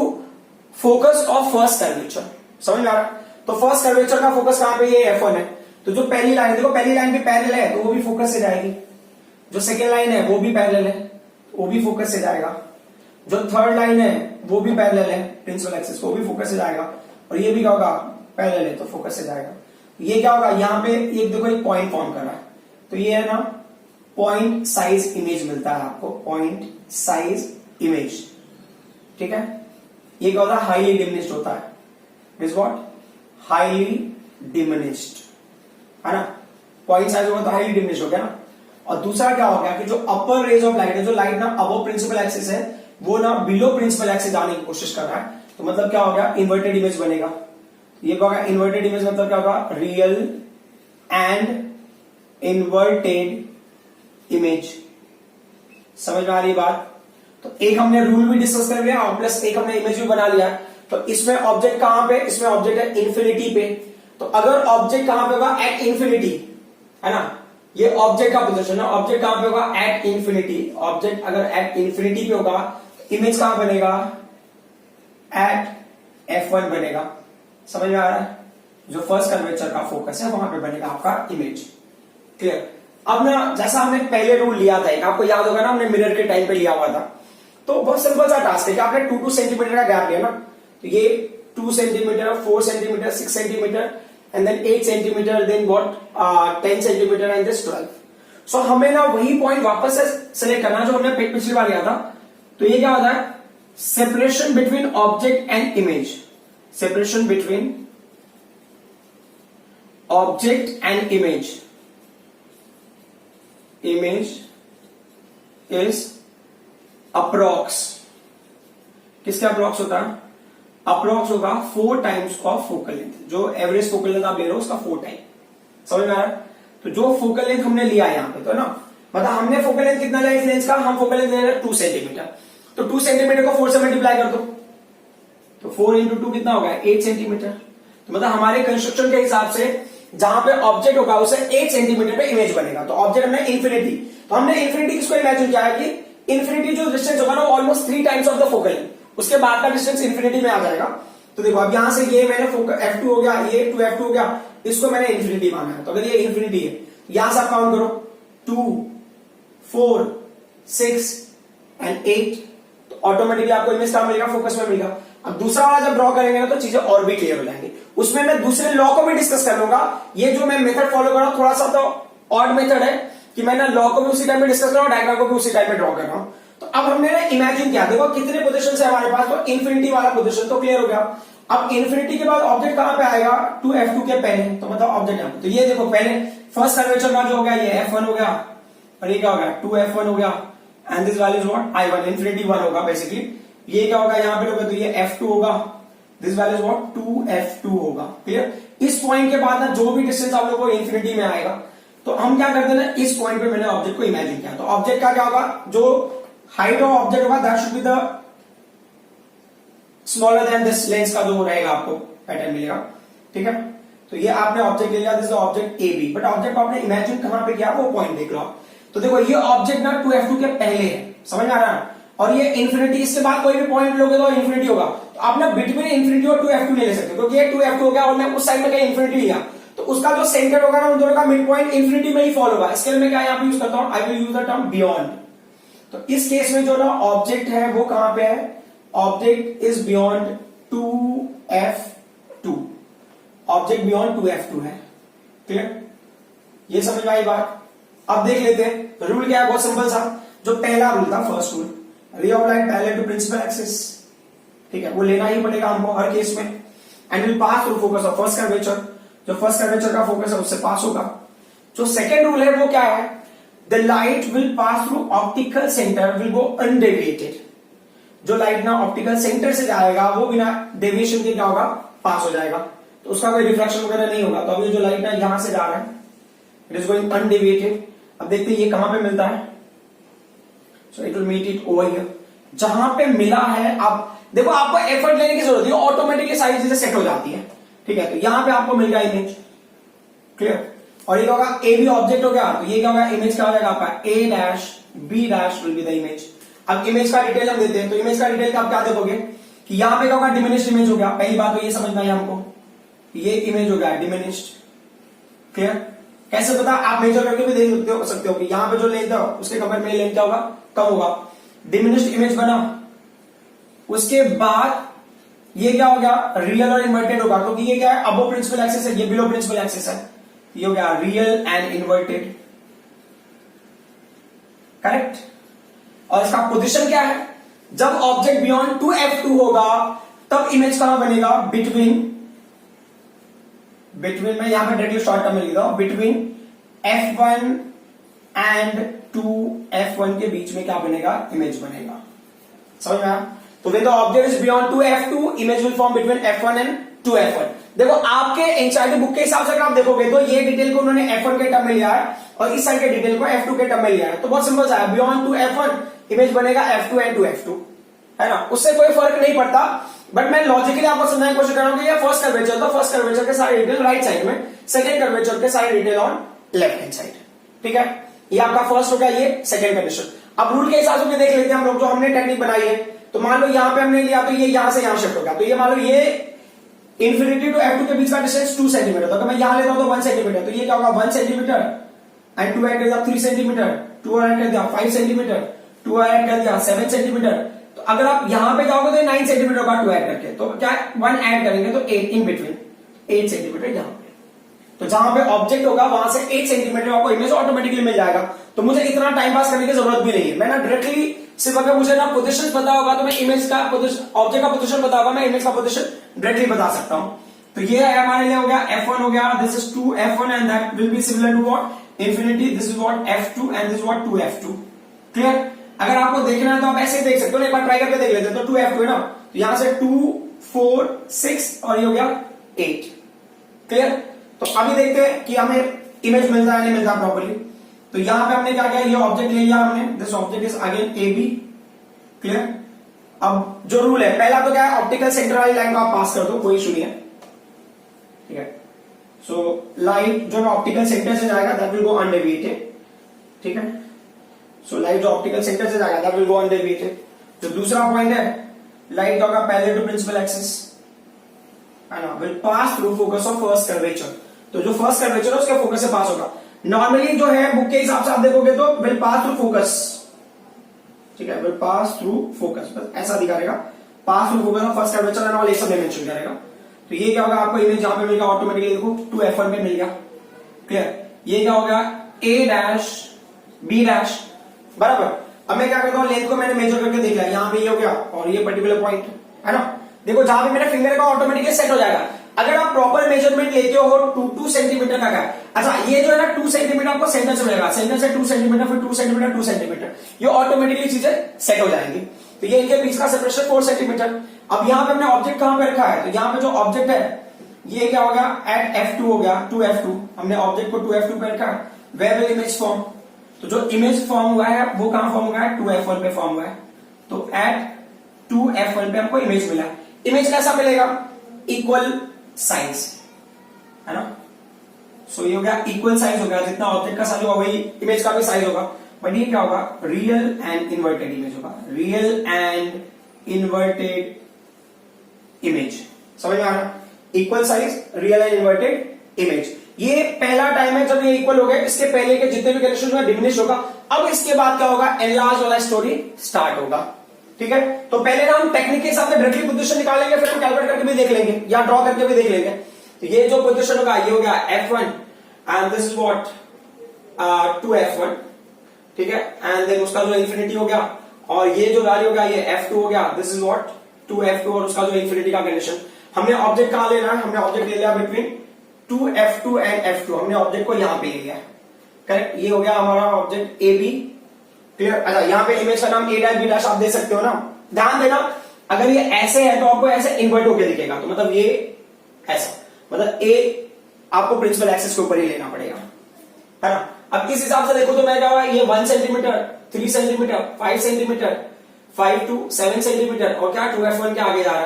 focus of first curvature. समझ में आ रहा है। तो फर्स्ट कर्वेचर का फोकस कहां पे, ये F1 है। तो जो पहली लाइन, देखो पहली लाइन भी पैरेलल है तो वो भी फोकस से जाएगी, जो सेकेंड लाइन है वो भी पैरेलल है वो भी फोकस से जाएगा, जो थर्ड लाइन है वो भी पैरेलल है प्रिंसिपल एक्सिस, वो भी फोकस से जाएगा, और ये भी क्या होगा पैरेलल है तो फोकस से जाएगा। ये क्या होगा, यहां पे एक देखो एक पॉइंट फॉर्म कर रहा है, तो ये है ना पॉइंट साइज इमेज मिलता है आपको, पॉइंट साइज इमेज, ठीक है। ये क्या होता है, हाईली डिमिनिश्ड होता है, इज व्हाट, हाईली डिमिनिश्ड, है ना। पॉइंट साइज होगा तो हाईली डिमिनिश्ड हो गया ना। और दूसरा क्या हो गया कि जो अपर रेज ऑफ लाइट है, जो लाइट ना अबव प्रिंसिपल एक्सिस है वो ना बिलो प्रिंसिपल एक्सिस जाने की कोशिश कर रहा है, तो मतलब क्या हो गया, इन्वर्टेड इमेज बनेगा। ये क्या होगा, इन्वर्टेड इमेज मतलब क्या होगा, रियल एंड इन्वर्टेड इमेज। समझ में आ रही बात। तो एक हमने रूल भी डिस्कस कर लिया और प्लस एक हमने इमेज भी बना लिया। तो इसमें ऑब्जेक्ट कहां पे, इसमें ऑब्जेक्ट है इन्फिनिटी पे, तो अगर ऑब्जेक्ट कहां पे होगा, एट इन्फिनिटी, है ना। ये ऑब्जेक्ट का पोजीशन है, ऑब्जेक्ट कहां पे होगा, एट इन्फिनिटी। ऑब्जेक्ट अगर एट इन्फिनिटी पे होगा तो इमेज कहां बनेगा, एट F1 बनेगा। समझ में आ रहा है। जो फर्स्ट कर्वेचर का फोकस है वहां पे बनेगा आपका इमेज। क्लियर। अब ना जैसा हमने पहले रूल लिया था, एक आपको याद होगा ना, हमने मिरर के टाइम पे लिया हुआ था, तो बहुत सिंपल सा टास्क है कि आपने 2 सेंटीमीटर का गैप लिया ना, तो ये 2 centimetre, 4 centimetre, 6 centimetre and then 8 centimetre, then what 10 centimetre and this 12. So हमें ना वही पॉइंट वापस से सिलेक्ट करना जो हमने पिछली बार लिया था. तो ये क्या होता है, separation between object and image. Separation between object and image is approx. किसके अप्रॉक्स होता है, अप्रॉक्स होगा 4 टाइम्स ऑफ फोकल लेंथ. जो एवरेज फोकल लेंथ आप ले रहे हो उसका 4 टाइम. समझ में आ रहा है. तो जो फोकल लेंथ हमने लिया है यहां पे, तो ना मतलब हमने फोकल लेंथ कितना लिया इस लेंस का, हम फोकल लेंथ ले रहे हैं 2 सेंटीमीटर. तो 2 सेंटीमीटर को 4 से मल्टीप्लाई कर दो, तो 4 इंटू 2 कितना होगा, 8 सेंटीमीटर. तो मतलब हमारे कंस्ट्रक्शन के हिसाब से जहां पे ऑब्जेक्ट होगा उसे 8 सेंटीमीटर पे इमेज बनेगा. तो ऑब्जेक्ट हमने इन्फिनिटी, तो हमने इन्फिनिटी किसको इमेजिन किया है कि इन्फिनिटी जो डिस्टेंस होगा ना almost 3 times of the focal length, उसके बाद का डिस्टेंस इन्फिनिटी में आ जाएगा. तो देखो अब यहां से ये मैंने F2 हो गया, ये 2F2 हो गया, इसको मैंने इन्फिनिटी माना है. तो अगर ये इन्फिनिटी है, यहां से आप काउंट करो 2, 4, 6 एंड 8, तो ऑटोमेटिकली आपको इमेज कहां मिलेगा, फोकस में मिलेगा. अब दूसरा वाला जब ड्रॉ करेंगे ना तो चीजें और भी क्लियर हो जाएंगी. उसमें मैं दूसरे लॉ को भी डिस्कस कर लूंगा. ये जो मैं मेथड फॉलो कर रहा हूं थोड़ा सा तो ऑड मेथड है कि मैं ना लॉ को भी उसी टाइम में डिस्कस कर रहा हूं, डायग्राम को भी उसी टाइम में ड्रॉ कर रहा हूं. तो अब हमने ना इमेजिन किया, देखो कितने पोजीशन है हमारे पास, तो इन्फिनिटी वाला पोजीशन तो क्लियर हो गया. अब इन्फिनिटी के बाद ऑब्जेक्ट कहां पे आएगा, 2F2 के पहले, तो मतलब ऑब्जेक्ट यहां पे. तो ये देखो पहले फर्स्ट कर्वेचर का जो हो गया ये F1 हो गया, और ये क्या हो गया 2F1 हो गया, and this value is what I1, infinity 1 होगा बेसिकली. ये क्या होगा यहां पे लोगे तो ये F2 होगा, this value is what 2F2 होगा. क्लियर. इस पॉइंट के बाद ना जो भी डिस्टेंस आप लोगों को इन्फिनिटी में आएगा, तो हम क्या करते हैं ना, इस पॉइंट पे मैंने ऑब्जेक्ट को इमेजिन किया. तो ऑब्जेक्ट का क्या होगा, जो हाइट ऑफ ऑब्जेक्ट होगा that should be the smaller than this lens का जो रहेगा आपको पैटर्न मिलेगा. ठीक है. तो ये आपने ऑब्जेक्ट ले लिया, this object A B, but object को आपने इमेजिन कहां पे किया वो पॉइंट देख लो. तो देखो ये ऑब्जेक्ट ना 2F2 के पहले है, समझ में आ रहा है, और ये इन्फिनिटी, इसके बाद कोई भी पॉइंट लोगे तो इन्फिनिटी होगा. तो आप ना बिटवीन इन्फिनिटी और 2F2 ले सकते हो, क्योंकि ये 2F2 हो गया और मैं उस साइड में कहीं इन्फिनिटी लिया, तो उसका जो सेंटर होगा ना उन दोनों का मिड पॉइंट इन्फिनिटी में ही फॉल होगा. इसके लिए मैं क्या यहां पे यूज करता हूं, I will use the term beyond. तो इस केस में जो ना ऑब्जेक्ट है वो कहां पे है, object is beyond 2F2, object beyond 2F2 है. क्लियर. ये समझ में आई बात. अब देख लेते हैं रूल क्या है, बहुत सिंपल सा. जो पहला रूल था, first rule, ray of light parallel to principal axis. ठीक है, वो लेना ही पड़ेगा हमको हर केस में. And will pass through focus of first curvature, जो फर्स्ट कर्वेचर का फोकस है उससे पास होगा. जो सेकंड रूल है वो क्या है, the light will pass through optical centre will go undeviated. जो लाइट ना ऑप्टिकल सेंटर से जाएगा वो बिना डेविएशन के क्या होगा, पास हो जाएगा. तो उसका कोई रिफ्लेक्शन वगैरह नहीं होगा. तो अभी जो लाइट ना यहां से जा रहा है, इट इज गोइंग अनडेविएटेड. अब देखते हैं ये कहां पे मिलता है. So it will meet it over here. जहां पे मिला है, आप देखो आपको एफर्ट लेने की जरूरत है, ऑटोमेटिकली सारी चीजें सेट हो जाती है. ठीक है. तो यहां पे आपको मिल गया इमेज. क्लियर. और ये क्या होगा, ए बी ऑब्जेक्ट हो गया, तो ये क्या होगा, इमेज क्या हो जाएगा आपका, A dash B dash will be the image. अब इमेज का डिटेल हम देते हैं. तो इमेज का डिटेल आप क्या देखोगे कि यहां पे क्या होगा, डिमिनिश्ड इमेज हो गया. पहली बात तो ये समझना है हमको, ये इमेज हो गया डिमिनिश्ड. क्लियर. कैसे पता, आप मेजर करके भी देख सकते हो कि यहां पे जो लेंथ है उसके कंपेयर में लेंथ क्या होगा, कम होगा. डिमिनिश्ड इमेज बना. उसके बाद ये क्या हो गया, रियल और इन्वर्टेड होगा, क्योंकि ये क्या है, अबो प्रिंसिपल एक्सिस है, ये बिलो प्रिंसिपल एक्सिस है. ये हो गया रियल एंड इन्वर्टेड. करेक्ट. और इसका पोजीशन क्या है, जब ऑब्जेक्ट बियॉन्ड 2F2 होगा तब इमेज कहां बनेगा, बिटवीन मैं यहां पे डायरेक्टली शॉर्ट टर्म में लिख रहा हूं, बिटवीन F1 एंड 2F1 के बीच में क्या बनेगा, इमेज बनेगा. समझ में आया. तो when the object is beyond 2F2, image will form between F1 and 2F1. देखो आपके एनसीईआरटी बुक के हिसाब से अगर आप देखोगे तो ये डिटेल को उन्होंने F1 के टर्म में लिया है और इस साइड के डिटेल को F2 के टर्म में लिया है. तो बहुत सिंपल सा है, बियॉन्ड 2F1 इमेज बनेगा F2 एंड 2F2, है ना. उससे कोई फर्क नहीं पड़ता, बट मैं लॉजिकली आपको समझाने की कोशिश कर रहा हूं कि ये फर्स्ट कर्वेचर, तो फर्स्ट कर्वेचर के सारे डिटेल राइट साइड में, सेकंड कर्वेचर के सारे detail on left hand side. ठीक है. ये आपका फर्स्ट हो गया, ये सेकंड कंडीशन. अब रूल के हिसाब से देख लेते हैं हम लोग, जो हमने टेक्निक बनाई है. तो मान लो यहां पे हमने लिया, तो ये यहां से यहां शिफ्ट हो गया. तो ये मान लो ये इन्फिनिटी टू F2 के बीच का डिस्टेंस 2 सेंटीमीटर था, तो मैं यहां लेता हूं तो 1 सेंटीमीटर. तो ये क्या होगा, 1 सेंटीमीटर एंड 2 ऐड कर दिया 3 सेंटीमीटर, 2 ऐड कर दिया 5 सेंटीमीटर, 2 ऐड कर दिया 7 सेंटीमीटर। तो अगर आप यहां पे जाओगे तो 9 सेंटीमीटर का 2 ऐड करके, तो क्या 1 ऐड करेंगे तो 8 इन बिटवीन 8 सेंटीमीटर यहां पे। तो जहां पे ऑब्जेक्ट होगा वहां से 8 सेंटीमीटर आपको इमेज ऑटोमेटिकली मिल जाएगा। तो मुझे इतना टाइम पास करने की जरूरत भी नहीं है, मैं ना डायरेक्टली सिर्फ अगर मुझे ना पोजीशन पता होगा तो मैं इमेज का पोजीशन, ऑब्जेक्ट का पोजीशन पता होगा, मैं इमेज का पोजीशन डायरेक्टली बता सकता हूं। तो ये हमारे लिए हो गया F1 हो गया, this is 2F1 and that will be similar to what infinity, this is what F2 and this is what 2F2। Clear? अगर आपको देखना है तो आप ऐसे देख सकते हो, एक बार ट्राई करके देख लेते हैं। तो 2F2 है ना, तो यहां से 2 4 6 और ये हो गया 8। क्लियर? तो अभी देखते हैं कि हमें इमेज मिलता है नहीं मिलता प्रॉपर्ली। तो यहां पे हमने क्या किया, ये ऑब्जेक्ट ले लिया हमने, this object is again AB। Clear? अब जो रूल है पहला तो क्या है, ऑप्टिकल सेंटर वाली लाइन को आप पास कर दो, कोई इशू नहीं है। ठीक है, सो लाइट जो ऑप्टिकल सेंटर से जाएगा दैट विल गो अनडेविएटेड। ठीक है, सो लाइट जो ऑप्टिकल सेंटर से जाएगा दैट विल गो अनडेविएटेड। जो दूसरा पॉइंट है, लाइट होगा पैरेलल टू प्रिंसिपल एक्सिस है ना, will pass through focus of first curvature. तो जो फर्स्ट कर्वेचर है उसके फोकस से पास होगा। नॉर्मली जो है बुक के हिसाब से आप देखोगे तो विल पास थ्रू फोकस। ठीक है, विल पास थ्रू फोकस, बस ऐसा दिखा रहेगा, पास through focus of first curvature and all, ये सब मेंशन करेगा। तो ये क्या होगा, आपको इमेज यहां पे मिल गया ऑटोमेटिकली, देखो 2F1 पे मिल गया। क्लियर? ये क्या होगा, A डैश B डैश बराबर। अब मैं क्या करता हूं, लेंथ को मैंने मेजर करके देख लिया, यहां पे ये हो गया और ये पर्टिकुलर पॉइंट है ना। देखो जहां पे मेरे फिंगर का ऑटोमेटिकली सेट हो जाएगा। अगर आप प्रॉपर मेजरमेंट लेते हो 2 सेंटीमीटर का है, अच्छा ये जो है ना 2 सेंटीमीटर आपको सेंटर से मिलेगा, सेंटर से 2 सेंटीमीटर, फिर 2 सेंटीमीटर 2 सेंटीमीटर, ये ऑटोमेटिकली चीजें सेट हो जाएंगी। तो ये इनके बीच का सेपरेशन 4 सेंटीमीटर। अब यहां पे हमने ऑब्जेक्ट कहां पे रखा है, तो यहां पे जो ऑब्जेक्ट है ये क्या हो गया, एट F2 हो गया, 2F2 हमने ऑब्जेक्ट को 2F2 पे रखा है। वेयर विल इमेज फॉर्म, तो जो इमेज फॉर्म हुआ है वो कहां फॉर्म हुआ है, 2F1 पे फॉर्म हुआ है। तो एट 2F1 पे हमको इमेज मिला। इमेज कैसा मिलेगा, इक्वल साइज है ना। सो ये हो गया इक्वल साइज हो गया, जितना ऑब्जेक्ट का साइज होगा वही इमेज का भी साइज होगा। बट ये क्या होगा, रियल एंड इन्वर्टेड इमेज होगा, रियल एंड इन्वर्टेड इमेज। समझ में आ रहा, equal size, real and inverted image. ये पहला टाइम है जब ये इक्वल हो गया, इसके पहले के जितने भी कंडीशन में डिमिनिश होगा। अब इसके बाद क्या होगा, एनलार्ज वाला स्टोरी स्टार्ट होगा। ठीक है, तो पहले ना हम टेक्निक के हिसाब से डायरेक्टली पोजीशन निकालेंगे, फिर हम कैलकुलेट करके भी देख लेंगे या ड्रॉ करके भी देख लेंगे। तो ये जो पोजीशन होगा ये हो गया F1 and this is what 2F1। ठीक है, एंड देन उसका जो इंफिनिटी हो गया, और ये जो वैल्यू हो गया ये F2 हो गया, दिस इज व्हाट 2F2, और उसका जो इंफिनिटी का कंडीशन। हमने ऑब्जेक्ट कहां लेना है, हमने ऑब्जेक्ट ले लिया बिटवीन 2F2 एंड F2, हमने ऑब्जेक्ट को यहां पे ले लिया। करेक्ट, ये हो गया हमारा ऑब्जेक्ट AB। क्लियर? अच्छा, यहाँ पे इमेज का नाम A डैश B डैश आप दे सकते हो ना। ध्यान देना, अगर ये ऐसे है तो आपको ऐसे इन्वर्ट होकर दिखेगा, तो मतलब ये ऐसा, मतलब A आपको प्रिंसिपल एक्सिस के ऊपर ही लेना पड़ेगा, है ना। अब इस हिसाब से देखो तो मैं क्या हुआ, ये 1 centimetre, 3 centimetre, 5 centimetre, 5 to 7 centimetre, और क्या 2F1 के आगे जा रहा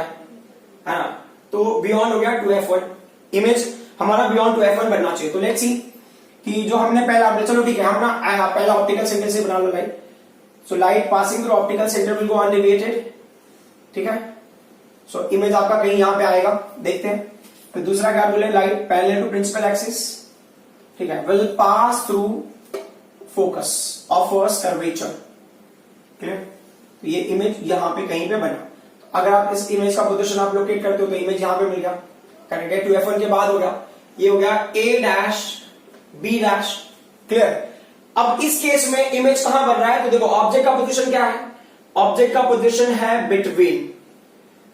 है ना। तो बियॉन्ड हो गया 2F1, इमेज हमारा बियॉन्ड 2F1 बनना चाहिए। तो लेट्स सी कि जो हमने पहला, चलो ठीक है, हम ना पहला ऑप्टिकल सेंटर से बना लो light. So light passing through optical centre will go undeviated. ठीक है, सो इमेज आपका कहीं यहां पे आएगा, देखते हैं। फिर दूसरा क्या बोले, light parallel to principal axis. ठीक है, will pass through focus of first curvature. Clear? तो ये इमेज यहां पे कहीं पे बना। अगर आप इस इमेज का पोजीशन आप लोकेट करते हो तो इमेज यहां पे मिल गया। करेक्ट है, 2F1 के बाद हो गया, ये हो गया A dash B dash. Clear? अब इस केस में इमेज कहां बन रहा है, तो देखो ऑब्जेक्ट का पोजीशन क्या है, ऑब्जेक्ट का पोजीशन है बिटवीन,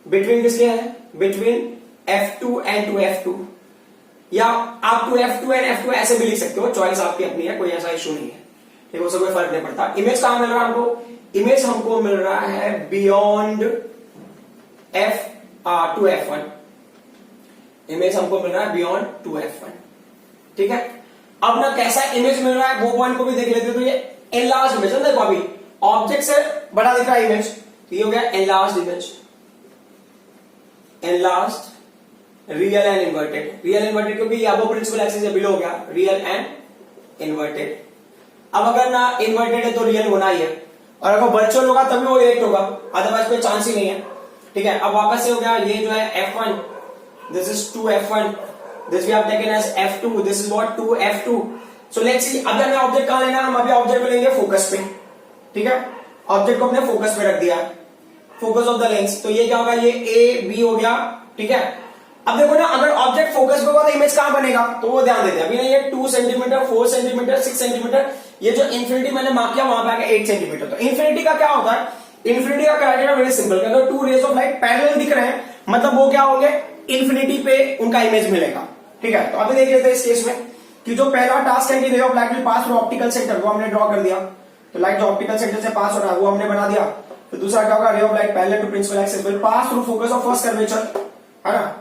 बिटवीन किसके है, बिटवीन F2 एंड 2F2, या आप 2F2 एंड F2 ऐसे भी लिख सकते हो, चॉइस आपकी अपनी है, कोई ऐसा इशू नहीं है। देखो उससे कोई फर्क नहीं पड़ता। इमेज कहां मिल रहा है हमको, इमेज हमको मिल रहा है बियॉन्ड 2F1, इमेज हमको मिल रहा है बियॉन्ड 2F1। ठीक है, अब ना कैसा इमेज मिल रहा है वो पॉइंट को भी देख लेते हो। तो ये एनलार्ज इमेज है, देखो अभी ऑब्जेक्ट से बड़ा दिख रहा है इमेज, तो ये हो गया enlarge image, enlarge real and inverted. Real inverted क्योंकि अबव प्रिंसिपल एक्सिस है, बिलो हो गया रियल एंड इन्वर्टेड। अब अगर ना इन्वर्टेड है तो रियल होना ही है, और अगर वर्चुअल होगा तभी वो इरेक्ट होगा, अदरवाइज कोई चांस ही नहीं है। ठीक है, अब वापस से हो गया, ये जो है F1, this is 2F1, this we have taken as F2, this is what 2F2, so let's see, अब हमें ऑब्जेक्ट कहां लेना है, हम अभी ऑब्जेक्ट को लेंगे फोकस पे, ठीक है। ऑब्जेक्ट को हमने फोकस पे रख दिया, फोकस ऑफ द लेंस। तो ये क्या होगा, ये ए बी हो गया, ठीक है। अब देखो ना, अगर ऑब्जेक्ट फोकस पे होगा तो इमेज कहां बनेगा, तो वो ध्यान देते हैं। अभी ना ये 2 सेंटीमीटर, 4 सेंटीमीटर, 6 सेंटीमीटर, ये जो इन्फिनिटी मैंने मार्क किया वहां पे आके 8 सेंटीमीटर। तो इन्फिनिटी का क्या होता है, इन्फिनिटी का क्राइटेरिया वेरी सिंपल, अगर 2 रेज ऑफ लाइट पैरेलल दिख रहे हैं मतलब वो क्या होंगे, इन्फिनिटी पे उनका इमेज मिलेगा, ठीक है। तो अभी देख लेते हैं इस केस में कि जो पहला टास्क है कि ray of light will pass through optical centre, वो हमने ड्रॉ कर दिया। तो लाइट जो ऑप्टिकल सेंटर से पास हो रहा है वो हमने बना दिया। तो दूसरा क्या होगा, ray of light parallel to principal axis will pass through focus of first curvature, है ना।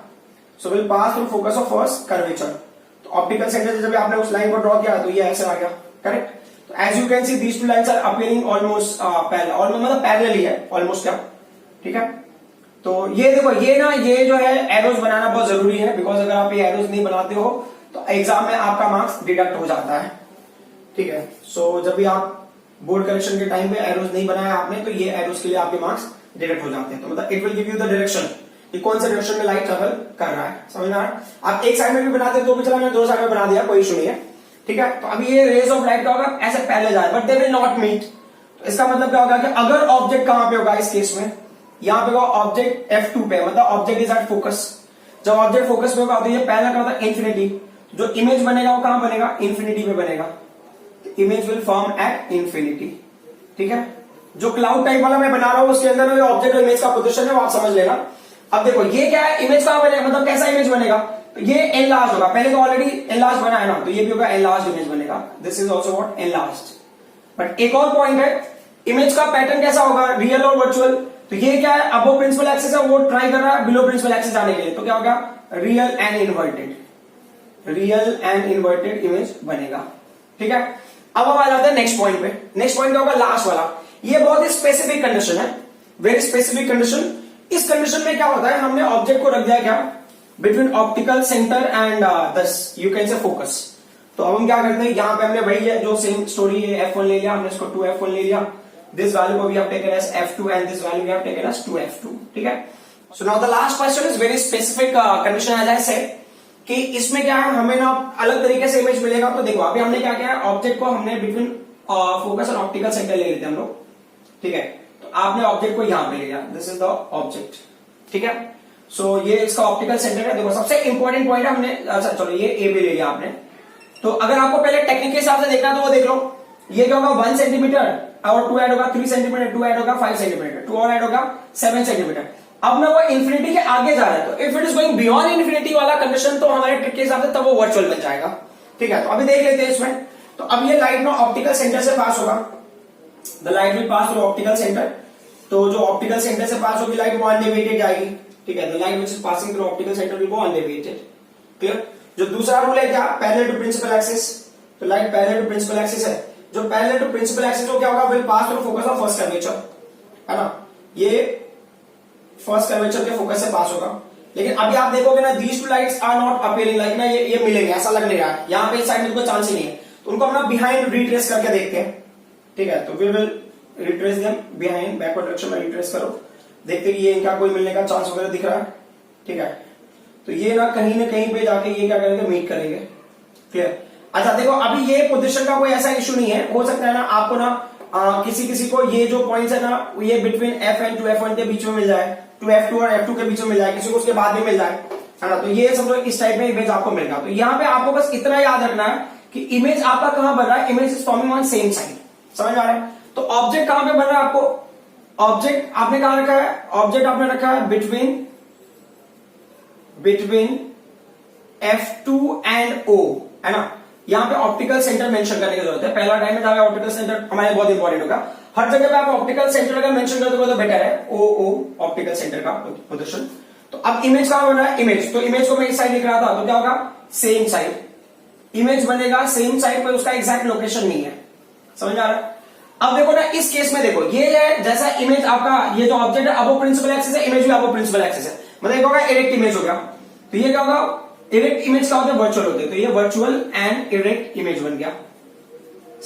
So will pass through focus of first curvature. तो ऑप्टिकल सेंटर से जब आपने उस लाइन को ड्रॉ किया तो ये ऐसे आ गया, करेक्ट। तो as you can see these two lines are appearing almost parallel, almost मतलब पैरेलल ही है, ऑलमोस्ट क्या, ठीक है। तो ये देखो, ये ना ये जो है एरोज बनाना बहुत जरूरी है, बिकॉज अगर आप ये एरोज नहीं बनाते हो तो एग्जाम में आपका मार्क्स डिडक्ट हो जाता है, ठीक है। सो जब भी आप बोर्ड करेक्शन के टाइम पे एरोज नहीं बनाया आपने तो ये एरोज के लिए आपके मार्क्स डिडक्ट हो जाते हैं। तो मतलब it will give you the direction कि कौन से डायरेक्शन में लाइट ट्रेवल कर रहा है, समझ में आ रहा है। आप एक साइड में भी बनाते तो भी चला, मैंने 2 साइड में बना दिया, कोई इशू नहीं है, ठीक है। तो अभी ये रेज ऑफ लाइट का होगा ऐसे पहले जाए, but they will not meet. तो इसका मतलब क्या होगा कि अगर ऑब्जेक्ट कहां पे होगा, इस केस में यहां पे होगा ऑब्जेक्ट F2 पे, मतलब ऑब्जेक्ट इज एट फोकस। जब ऑब्जेक्ट फोकस पे होगा तो ये पहला क्या होता है, इंफिनिटी। जो इमेज बनेगा वो कहां बनेगा, इंफिनिटी पे बनेगा। Image will form at infinity, ठीक है। जो क्लाउड टाइप वाला मैं बना रहा हूं उसके अंदर में ऑब्जेक्ट और इमेज का पोजीशन है वो आप समझ लेना। अब देखो ये क्या है, इमेज कहां बनेगा, मतलब कैसा इमेज बनेगा, तो ये एनलार्ज होगा। पहले तो ऑलरेडी एनलार्ज बना है ना, तो ये भी होगा एनलार्ज इमेज बनेगा। This is also what, enlarge. But एक और पॉइंट है, इमेज का पैटर्न कैसा होगा, रियल और वर्चुअल। तो ये क्या है, अबो प्रिंसिपल एक्सिस है, वो ट्राई कर रहा है बिलो प्रिंसिपल एक्सिस जाने के लिए, तो क्या होगा, real and inverted, real and inverted image बनेगा, ठीक है। अब हम आ जाते हैं नेक्स्ट पॉइंट पे। नेक्स्ट पॉइंट क्या होगा, लास्ट वाला। ये बहुत ही स्पेसिफिक कंडीशन है, वेरी स्पेसिफिक कंडीशन। इस कंडीशन में क्या होता है, हमने ऑब्जेक्ट को रख दिया क्या, बिटवीन ऑप्टिकल सेंटर एंड दस यू कैन से फोकस। तो अब हम क्या करते हैं, यहां पे हमने वही है जो सेम स्टोरी है, F1 ले लिया हमने, इसको 2F1 ले लिया। दिस वैल्यू को we have taken as F2 and this value we have taken as 2F2, ठीक है। So now the last question is very specific condition as I said कि इसमें क्या है, हमें ना अलग तरीके से इमेज मिलेगा। तो देखो अभी हमने क्या किया है, ऑब्जेक्ट को हमने बिटवीन फोकस और ऑप्टिकल सेंटर ले लेते हैं हम लोग, ठीक है। तो आपने ऑब्जेक्ट को यहां पे ले लिया, दिस इज द ऑब्जेक्ट, ठीक है। सो ये इसका ऑप्टिकल सेंटर है। देखो सबसे इंपॉर्टेंट पॉइंट है, हमने अच्छा चलो ये ए भी ले लिया आपने। तो अगर आपको पहले टेक्निक के हिसाब से देखना तो वो देख लो, ये क्या होगा 1 सेंटीमीटर और 2 ऐड होगा 3 सेंटीमीटर, 2 ऐड होगा 5 सेंटीमीटर, 2 और ऐड होगा 7 सेंटीमीटर। अब ना वो इंफिनिटी के आगे जा रहा है, तो if it is going beyond infinity वाला कंडीशन तो हमारे ट्रिक के हिसाब से तब वो वर्चुअल बन जाएगा, ठीक है। तो अभी देख लेते हैं इसमें। तो अब ये लाइट ना ऑप्टिकल सेंटर से पास होगा, the light will pass through optical centre. तो जो ऑप्टिकल सेंटर से पास होगी लाइट वो अनडेविएटेड जाएगी, ठीक है। The light which is passing through optical centre will go undeviated, clear. जो दूसरा रूल है क्या, पैरेलल टू प्रिंसिपल एक्सिस। तो light parallel to principal axis है, जो पैरेलल टू प्रिंसिपल एक्सिस तो क्या होगा, will pass through focus of first curvature, है ना। ये फर्स्ट कर्वेचर के फोकस से पास होगा। लेकिन अभी आप देखोगे ना, these two lights are not appearing, like ना ये मिलेंगे ऐसा लग नहीं रहा है, यहाँ पे इस साइड में कोई चांस ही नहीं है। तो उनको हम ना बिहाइंड रिट्रेस करके देखते हैं, ठीक है। तो we will retrace them behind, backward direction में रिट्रेस करो, देखते कि ये इनका कोई मिलने का चांस वगैरह दिख रहा है, ठीक है। तो ये ना कहीं पे जाके ये क्या करेंगे, मीट करेंगे, क्लियर। अच्छा देखो अभी ये पोजीशन का कोई ऐसा इशू नहीं है, हो सकता है ना आपको ना किसी को ये जो पॉइंट्स है ना ये बिटवीन F एंड 2F1 के बीच में मिल जाए, 2F2 और F2 के बीच में मिल जाए, किसी को उसके बाद में मिल जाए, है ना। तो ये समझो इस टाइप में इमेज आपको मिलेगा। तो यहाँ पे आपको बस इतना याद रखना है कि इमेज आपका कहां बन रहा है, image is forming on same side, समझ आ रहा है। तो ऑब्जेक्ट कहां पे बन रहा है आपको, ऑब्जेक्ट आपने कहां रखा है, ऑब्जेक्ट आपने रखा है बिटवीन F2 एंड O, है ना। यहाँ पे ऑप्टिकल सेंटर मेंशन करने की जरूरत है, पहला टाइम में जहां ऑप्टिकल सेंटर हमारे बहुत इंपॉर्टेंट होगा। हर जगह पे आप ऑप्टिकल सेंटर अगर मेंशन करते हो तो बेटर है, ओ ऑप्टिकल सेंटर का पोजीशन। तो अब इमेज कहां बन रहा है, इमेज, तो इमेज को मैं इस साइड लिख रहा था, तो क्या होगा, सेम साइड इमेज बनेगा, सेम साइड पर उसका एग्जैक्ट लोकेशन नहीं है, समझ आ रहा है। अब देखो ना इस केस में देखो, ये है जैसा इमेज आपका, ये जो ऑब्जेक्ट है अबो प्रिंसिपल एक्सिस है, इमेज भी अबो प्रिंसिपल एक्सिस है, मतलब एक होगा इरेक्ट इमेज हो गया। तो ये क्या होगा, इरेक्ट इमेज का होता है वर्चुअल होते हैं, तो ये वर्चुअल एंड इरेक्ट इमेज बन गया,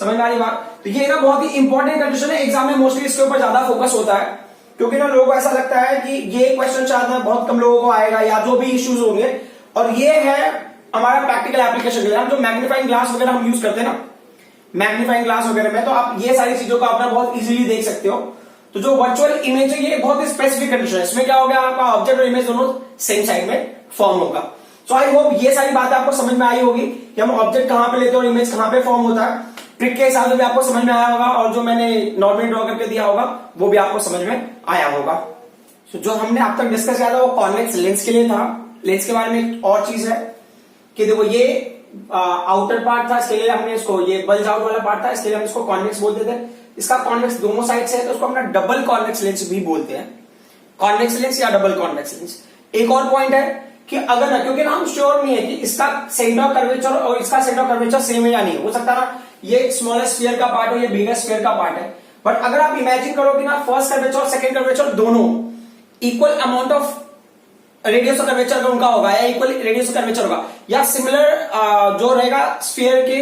समझ में आ रही बात। तो ये ना बहुत ही इंपॉर्टेंट कंडीशन है, एग्जाम में मोस्टली इसके ऊपर ज्यादा फोकस होता है, क्योंकि ना लोगों को ऐसा लगता है कि ये क्वेश्चन शायद बहुत कम लोगों को आएगा या जो भी इश्यूज होंगे, और ये है हमारा प्रैक्टिकल एप्लीकेशन के लिए हम जो मैग्नीफाइंग ग्लास वगैरह हम यूज करते हैं ना, मैग्नीफाइंग ग्लास वगैरह में, तो आप ये सारी चीजों को अपना बहुत इजीली देख सकते हो। तो जो वर्चुअल इमेज है ये बहुत ही स्पेसिफिक कंडीशन है, इसमें क्या हो गया, आपका ऑब्जेक्ट और इमेज दोनों सेम साइड में फॉर्म होगा। सो आई होप ये सारी बातें आपको समझ में आई होगी कि हम ऑब्जेक्ट कहां पे लेते हैं और इमेज कहां पे फॉर्म होता है। ट्रिक के हिसाब से भी आपको समझ में आया होगा, और जो मैंने नॉर्मली ड्रॉ करके दिया होगा वो भी आपको समझ में आया होगा। So, जो हमने अब तक डिस्कस किया था वो कॉन्वेक्स लेंस के लिए था। लेंस के बारे में एक और चीज है कि देखो ये आउटर पार्ट था, इसके लिए हमने इसको, ये बल्ज आउट वाला पार्ट था, इसके लिए हम इसको कॉन्वेक्स बोलते थे। इसका कॉन्वेक्स दोनों साइड से है तो उसको हम डबल कॉन्वेक्स लेंस भी बोलते हैं, कॉन्वेक्स लेंस या डबल कॉन्वेक्स लेंस। एक और पॉइंट है कि अगर ना, क्योंकि ना हम श्योर नहीं है कि इसका सेंटर ऑफ कर्वेचर और इसका सेंटर ऑफ कर्वेचर सेम है या नहीं, हो सकता है ना ये स्मॉलेस्ट स्फीयर का पार्ट हो, ये बिगेस्ट स्फीयर का पार्ट है। बट अगर आप इमेजिन करो कि ना फर्स्ट कर्वेचर और सेकंड कर्वेचर दोनों equal amount of radius of curvature का उनका होगा, या इक्वल रेडियस ऑफ कर्वेचर होगा, या सिमिलर जो रहेगा स्फीयर के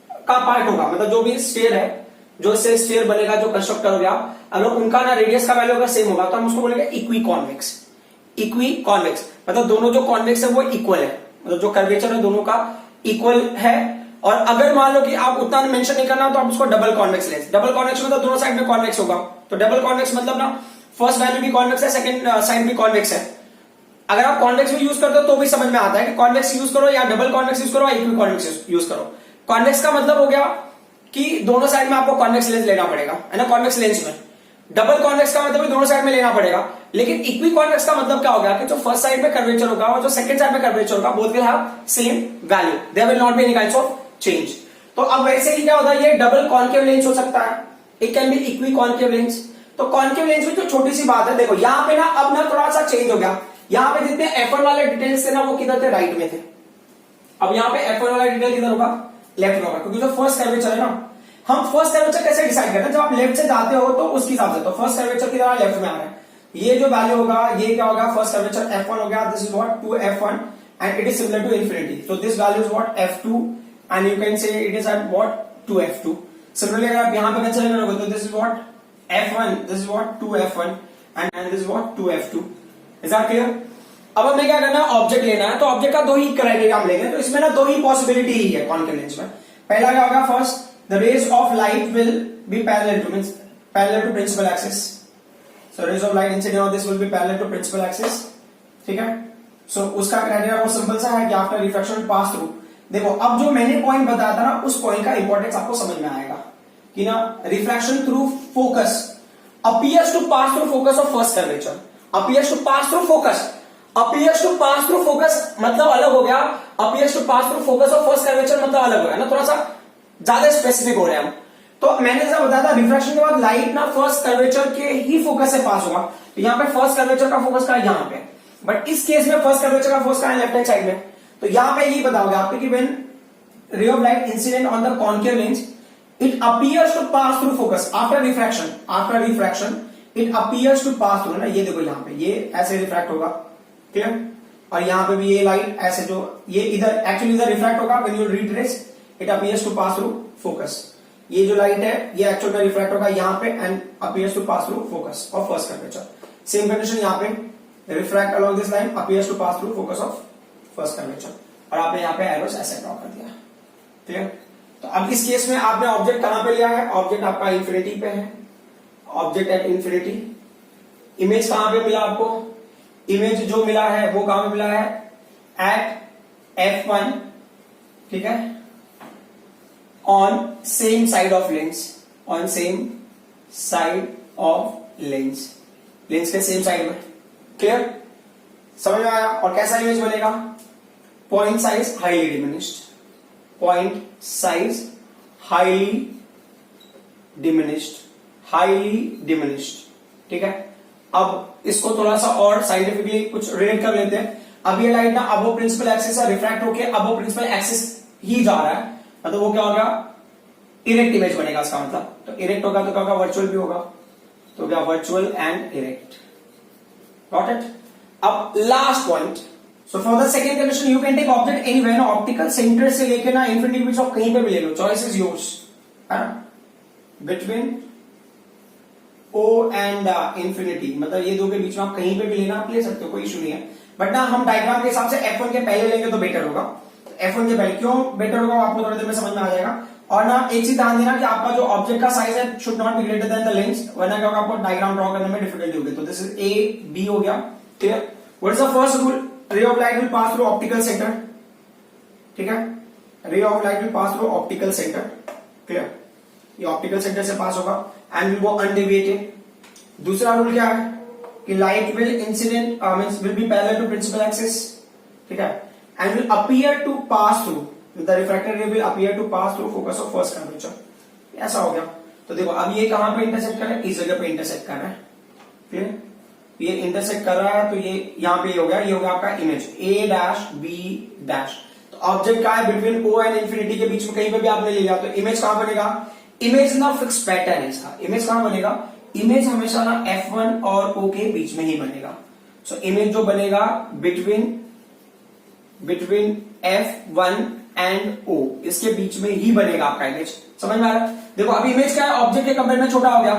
का पार्ट होगा, मतलब जो भी स्फीयर है, जो इससे स्फीयर बनेगा, जो कंस्ट्रक्ट करोगे आप, अगर उनका ना रेडियस का वैल्यू अगर सेम होगा तो हम उसको बोलेंगे इक्वी कॉन्वेक्स। इक्वी कॉन्वेक्स मतलब दोनों जो कॉन्वेक्स है वो इक्वल है, मतलब जो कर्वेचर है दोनों का इक्वल है। और अगर मान लो कि आप उतना मेंशन नहीं करना तो आप उसको double convex lens, double convex मतलब दोनों साइड में कॉन्वेक्स होगा। तो डबल कॉन्वेक्स मतलब ना फर्स्ट वैल्यू भी कॉन्वेक्स है, सेकंड साइड भी कॉन्वेक्स है। अगर आप कॉन्वेक्स भी यूज करते हो तो भी समझ में आता है कि कॉन्वेक्स यूज करो या डबल कॉन्वेक्स यूज करो या इक्वी कॉन्वेक्स यूज करो। कॉन्वेक्स का मतलब हो गया कि दोनों साइड में आपको कॉन्वेक्स लेंस लेना पड़ेगा, है ना, कॉन्वेक्स लेंस में। डबल कॉन्वेक्स का मतलब भी दोनों साइड में लेना पड़ेगा। लेकिन इक्वी कॉन्वेक्स का मतलब क्या हो गया कि जो फर्स्ट साइड में कर्वेचर होगा और जो सेकंड साइड में कर्वेचर होगा, both will have same value, there will not be any kinds of change. तो अब वैसे ही क्या होता है, ये डबल कॉन्केव लेंस हो सकता है, it can be equi concave lens. तो कॉन्केव लेंस में जो छोटी सी बात है, देखो यहां पे ना अब ना थोड़ा सा चेंज हो गया। यहां पे जितने F1 वाले डिटेल्स थे ना वो किधर थे, राइट में थे। अब यहां पे F1 वाला डिटेल किधर होगा, लेफ्ट में होगा, क्योंकि जो फर्स्ट कर्वेचर है ना, हम फर्स्ट कर्वेचर कैसे डिसाइड करते हैं, जब आप लेफ्ट से जाते हो तो उसके हिसाब से, तो फर्स्ट कर्वेचर किधर आ, लेफ्ट में आ रहा है, ये जो वैल्यू होगा ये क्या होगा, फर्स्ट कर्वेचर F1 हो गया, this is what 2F1 and it is similar to infinity, so this value is what F2 and you can say it is at what 2F2। Similarly अगर आप यहां पे कंसीडर करोगे तो this is what F1, this is what 2F1 and this is what 2F2। Is that clear? अब हमें क्या करना है, ऑब्जेक्ट लेना है, तो ऑब्जेक्ट का दो ही क्राइटेरिया हम लेंगे, तो इसमें ना दो ही पॉसिबिलिटी ही है कॉन्केव लेंस में। पहला क्या होगा, first the rays of light will be parallel to, means parallel to principal axis, so rays of light incident on this will be parallel to principal axis, ठीक है। so उसका criteria बहुत simple सा है कि आफ्टर रिफ्रैक्शन पास थ्रू। देखो अब जो मैंने पॉइंट बताया था ना, उस पॉइंट का इंपॉर्टेंस आपको समझ में आएगा कि ना refraction through focus appears to pass through focus of first curvature, appears to pass through focus, appears to pass through focus मतलब अलग हो गया, appears to pass through focus of first curvature मतलब अलग हो गया ना, थोड़ा सा ज्यादा स्पेसिफिक हो रहे हैं हम। तो मैंने जैसा बताया था, रिफ्रैक्शन के बाद लाइट ना फर्स्ट कर्वेचर के ही फोकस से पास होगा, तो यहाँ पे फर्स्ट कर्वेचर का फोकस कहां है, यहाँ पे, बट इस केस में फर्स्ट कर्वेचर का फोकस कहां है, लेफ्ट हैंड साइड में। तो यहाँ पे ये बताओगे आपको कि when ray of light incident on the concave lens it appears to pass through focus after refraction it appears to pass through, ना ये देखो यहाँ पे ये ऐसे रिफ्रैक्ट होगा, क्लियर, और यहाँ पे भी ये लाइट ऐसे, जो ये इधर एक्चुअली इधर रिफ्रैक्ट होगा, when you retrace it appears to pass through focus, ये जो लाइट है ये एक्चुअल में रिफ्रैक्ट होगा यहाँ पे and appears to pass through focus of first curvature. Same condition यहाँ पे refract along this line appears to pass through focus of first curvature, और आपने यहाँ पे एरोस ऐसे ड्रॉ कर दिया, क्लियर। तो अब इस केस में आपने ऑब्जेक्ट कहां पे लिया है, ऑब्जेक्ट आपका इंफिनिटी पे है, ऑब्जेक्ट एट इंफिनिटी। इमेज कहां पे मिला आपको, इमेज जो मिला है वो कहां पे मिला है, एट F1, ठीक है, on same side of lens, on same side of lens, lens के सेम साइड में, क्लियर, समझ में आया। और कैसा इमेज बनेगा, point size highly diminished, point size highly diminished, ठीक है। अब इसको थोड़ा सा और साइंटिफिकली कुछ रिलेट कर लेते हैं। अब ये लाइट ना अबो प्रिंसिपल एक्सिस से रिफ्रैक्ट होकर अबो प्रिंसिपल एक्सिस ही जा रहा है, मतलब वो क्या होगा, इरेक्ट इमेज बनेगा इसका मतलब। तो इरेक्ट होगा तो क्या होगा, वर्चुअल भी होगा, तो क्या virtual and erect, got it. अब last point, so for the second condition you can take object anywhere ना, ऑप्टिकल सेंटर से लेके ना इंफिनिटी बीच ऑफ कहीं पे भी ले लो, चॉइस इज योर्स, है ना, बिटवीन O एंड इंफिनिटी, मतलब ये दो के बीच में आप कहीं पे भी लेना आप ले सकते हो, कोई इशू नहीं है। बट ना हम डायग्राम के हिसाब से F1 के पहले लेंगे तो बेटर होगा। F1 के पहले क्यों बेटर होगा आपको थोड़ी देर में समझ में आ जाएगा। और ना एक चीज ध्यान देना कि आपका जो ऑब्जेक्ट का साइज है should not be greater than the length, वरना क्या होगा आपको डायग्राम ड्रॉ करने में डिफिकल्टी होगी। तो दिस इज ए बी हो गया, clear. What is the first rule? Ray of light will pass through optical centre, ठीक है, ray of light will pass through optical centre, clear, ये ऑप्टिकल सेंटर से पास होगा and will go undeviated. दूसरा rule क्या है कि light will incident means will be parallel to principal axis, ठीक है, and will appear to pass through the refracted ray will appear to pass through focus of first curvature. ऐसा हो गया। तो देखो अब ये कहां पे इंटरसेक्ट कर रहा है? इस जगह पे इंटरसेक्ट कर रहा है, क्लियर, ये इंटरसेक्ट कर रहा है तो ये यहां पे हो गया, ये हो गया आपका image A dash B dash. तो ऑब्जेक्ट का है बिटवीन ओ एंड इंफिनिटी के बीच में, कहीं पे भी आपने ले लिया तो इमेज कहां बनेगा? इमेज ना फिक्स पैटर्न है इसका, इमेज कहां बनेगा? इमेज हमेशा ना F1 और O के बीच में ही बनेगा। सो इमेज जो बनेगा बिटवीन F1 एंड O, इसके बीच में ही बनेगा आपका इमेज। समझ में आ रहा है? देखो अब इमेज क्या है? ऑब्जेक्ट के कंपेयर में छोटा हो गया,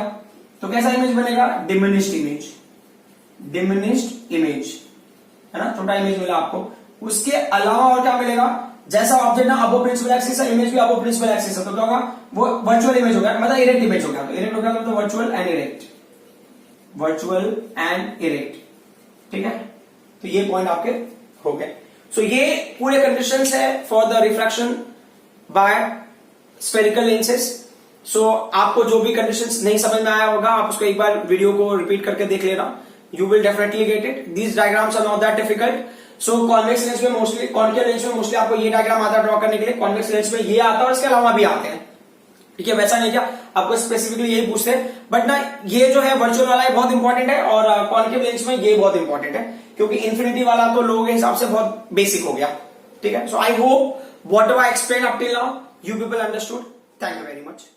तो कैसा इमेज बनेगा? डिमिनिश्ड इमेज, डिमिनिश्ड इमेज, है ना, छोटा इमेज मिला आपको। उसके अलावा और क्या मिलेगा? जैसा ऑब्जेक्ट ना अबो प्रिंसिपल एक्सिस है, इमेज भी अबो प्रिंसिपल एक्सिस है, तो क्या होगा? वो वर्चुअल इमेज हो गया, मतलब इरेक्ट इमेज हो गया। तो इरेक्ट हो गया तो virtual and erect, virtual and erect, ठीक है। तो ये पॉइंट आपके हो गए। सो ये पूरे कंडीशंस है for the refraction by spherical lenses. So आपको जो भी कंडीशंस नहीं समझ में आया होगा, आप उसको एक बार वीडियो को रिपीट करके देख लेना, you will definitely get it. These diagrams are not that difficult. So convex lens में मोस्टली, कॉन्केव लेंस में मोस्टली आपको ये डायग्राम आता है ड्रॉ करने के लिए, कॉन्वेक्स लेंस में ये आता है और इसके अलावा भी आते हैं, ठीक है। वैसा नहीं क्या आपको स्पेसिफिकली यही पूछते हैं, बट ना ये जो है वर्चुअल वाला ये बहुत इंपॉर्टेंट है और कॉन्केव लेंस में ये बहुत इंपॉर्टेंट है, क्योंकि इंफिनिटी वाला तो लोगों के हिसाब से बहुत बेसिक हो गया, ठीक है। So I hope whatever I explain up till now you people understood. Thank you very much.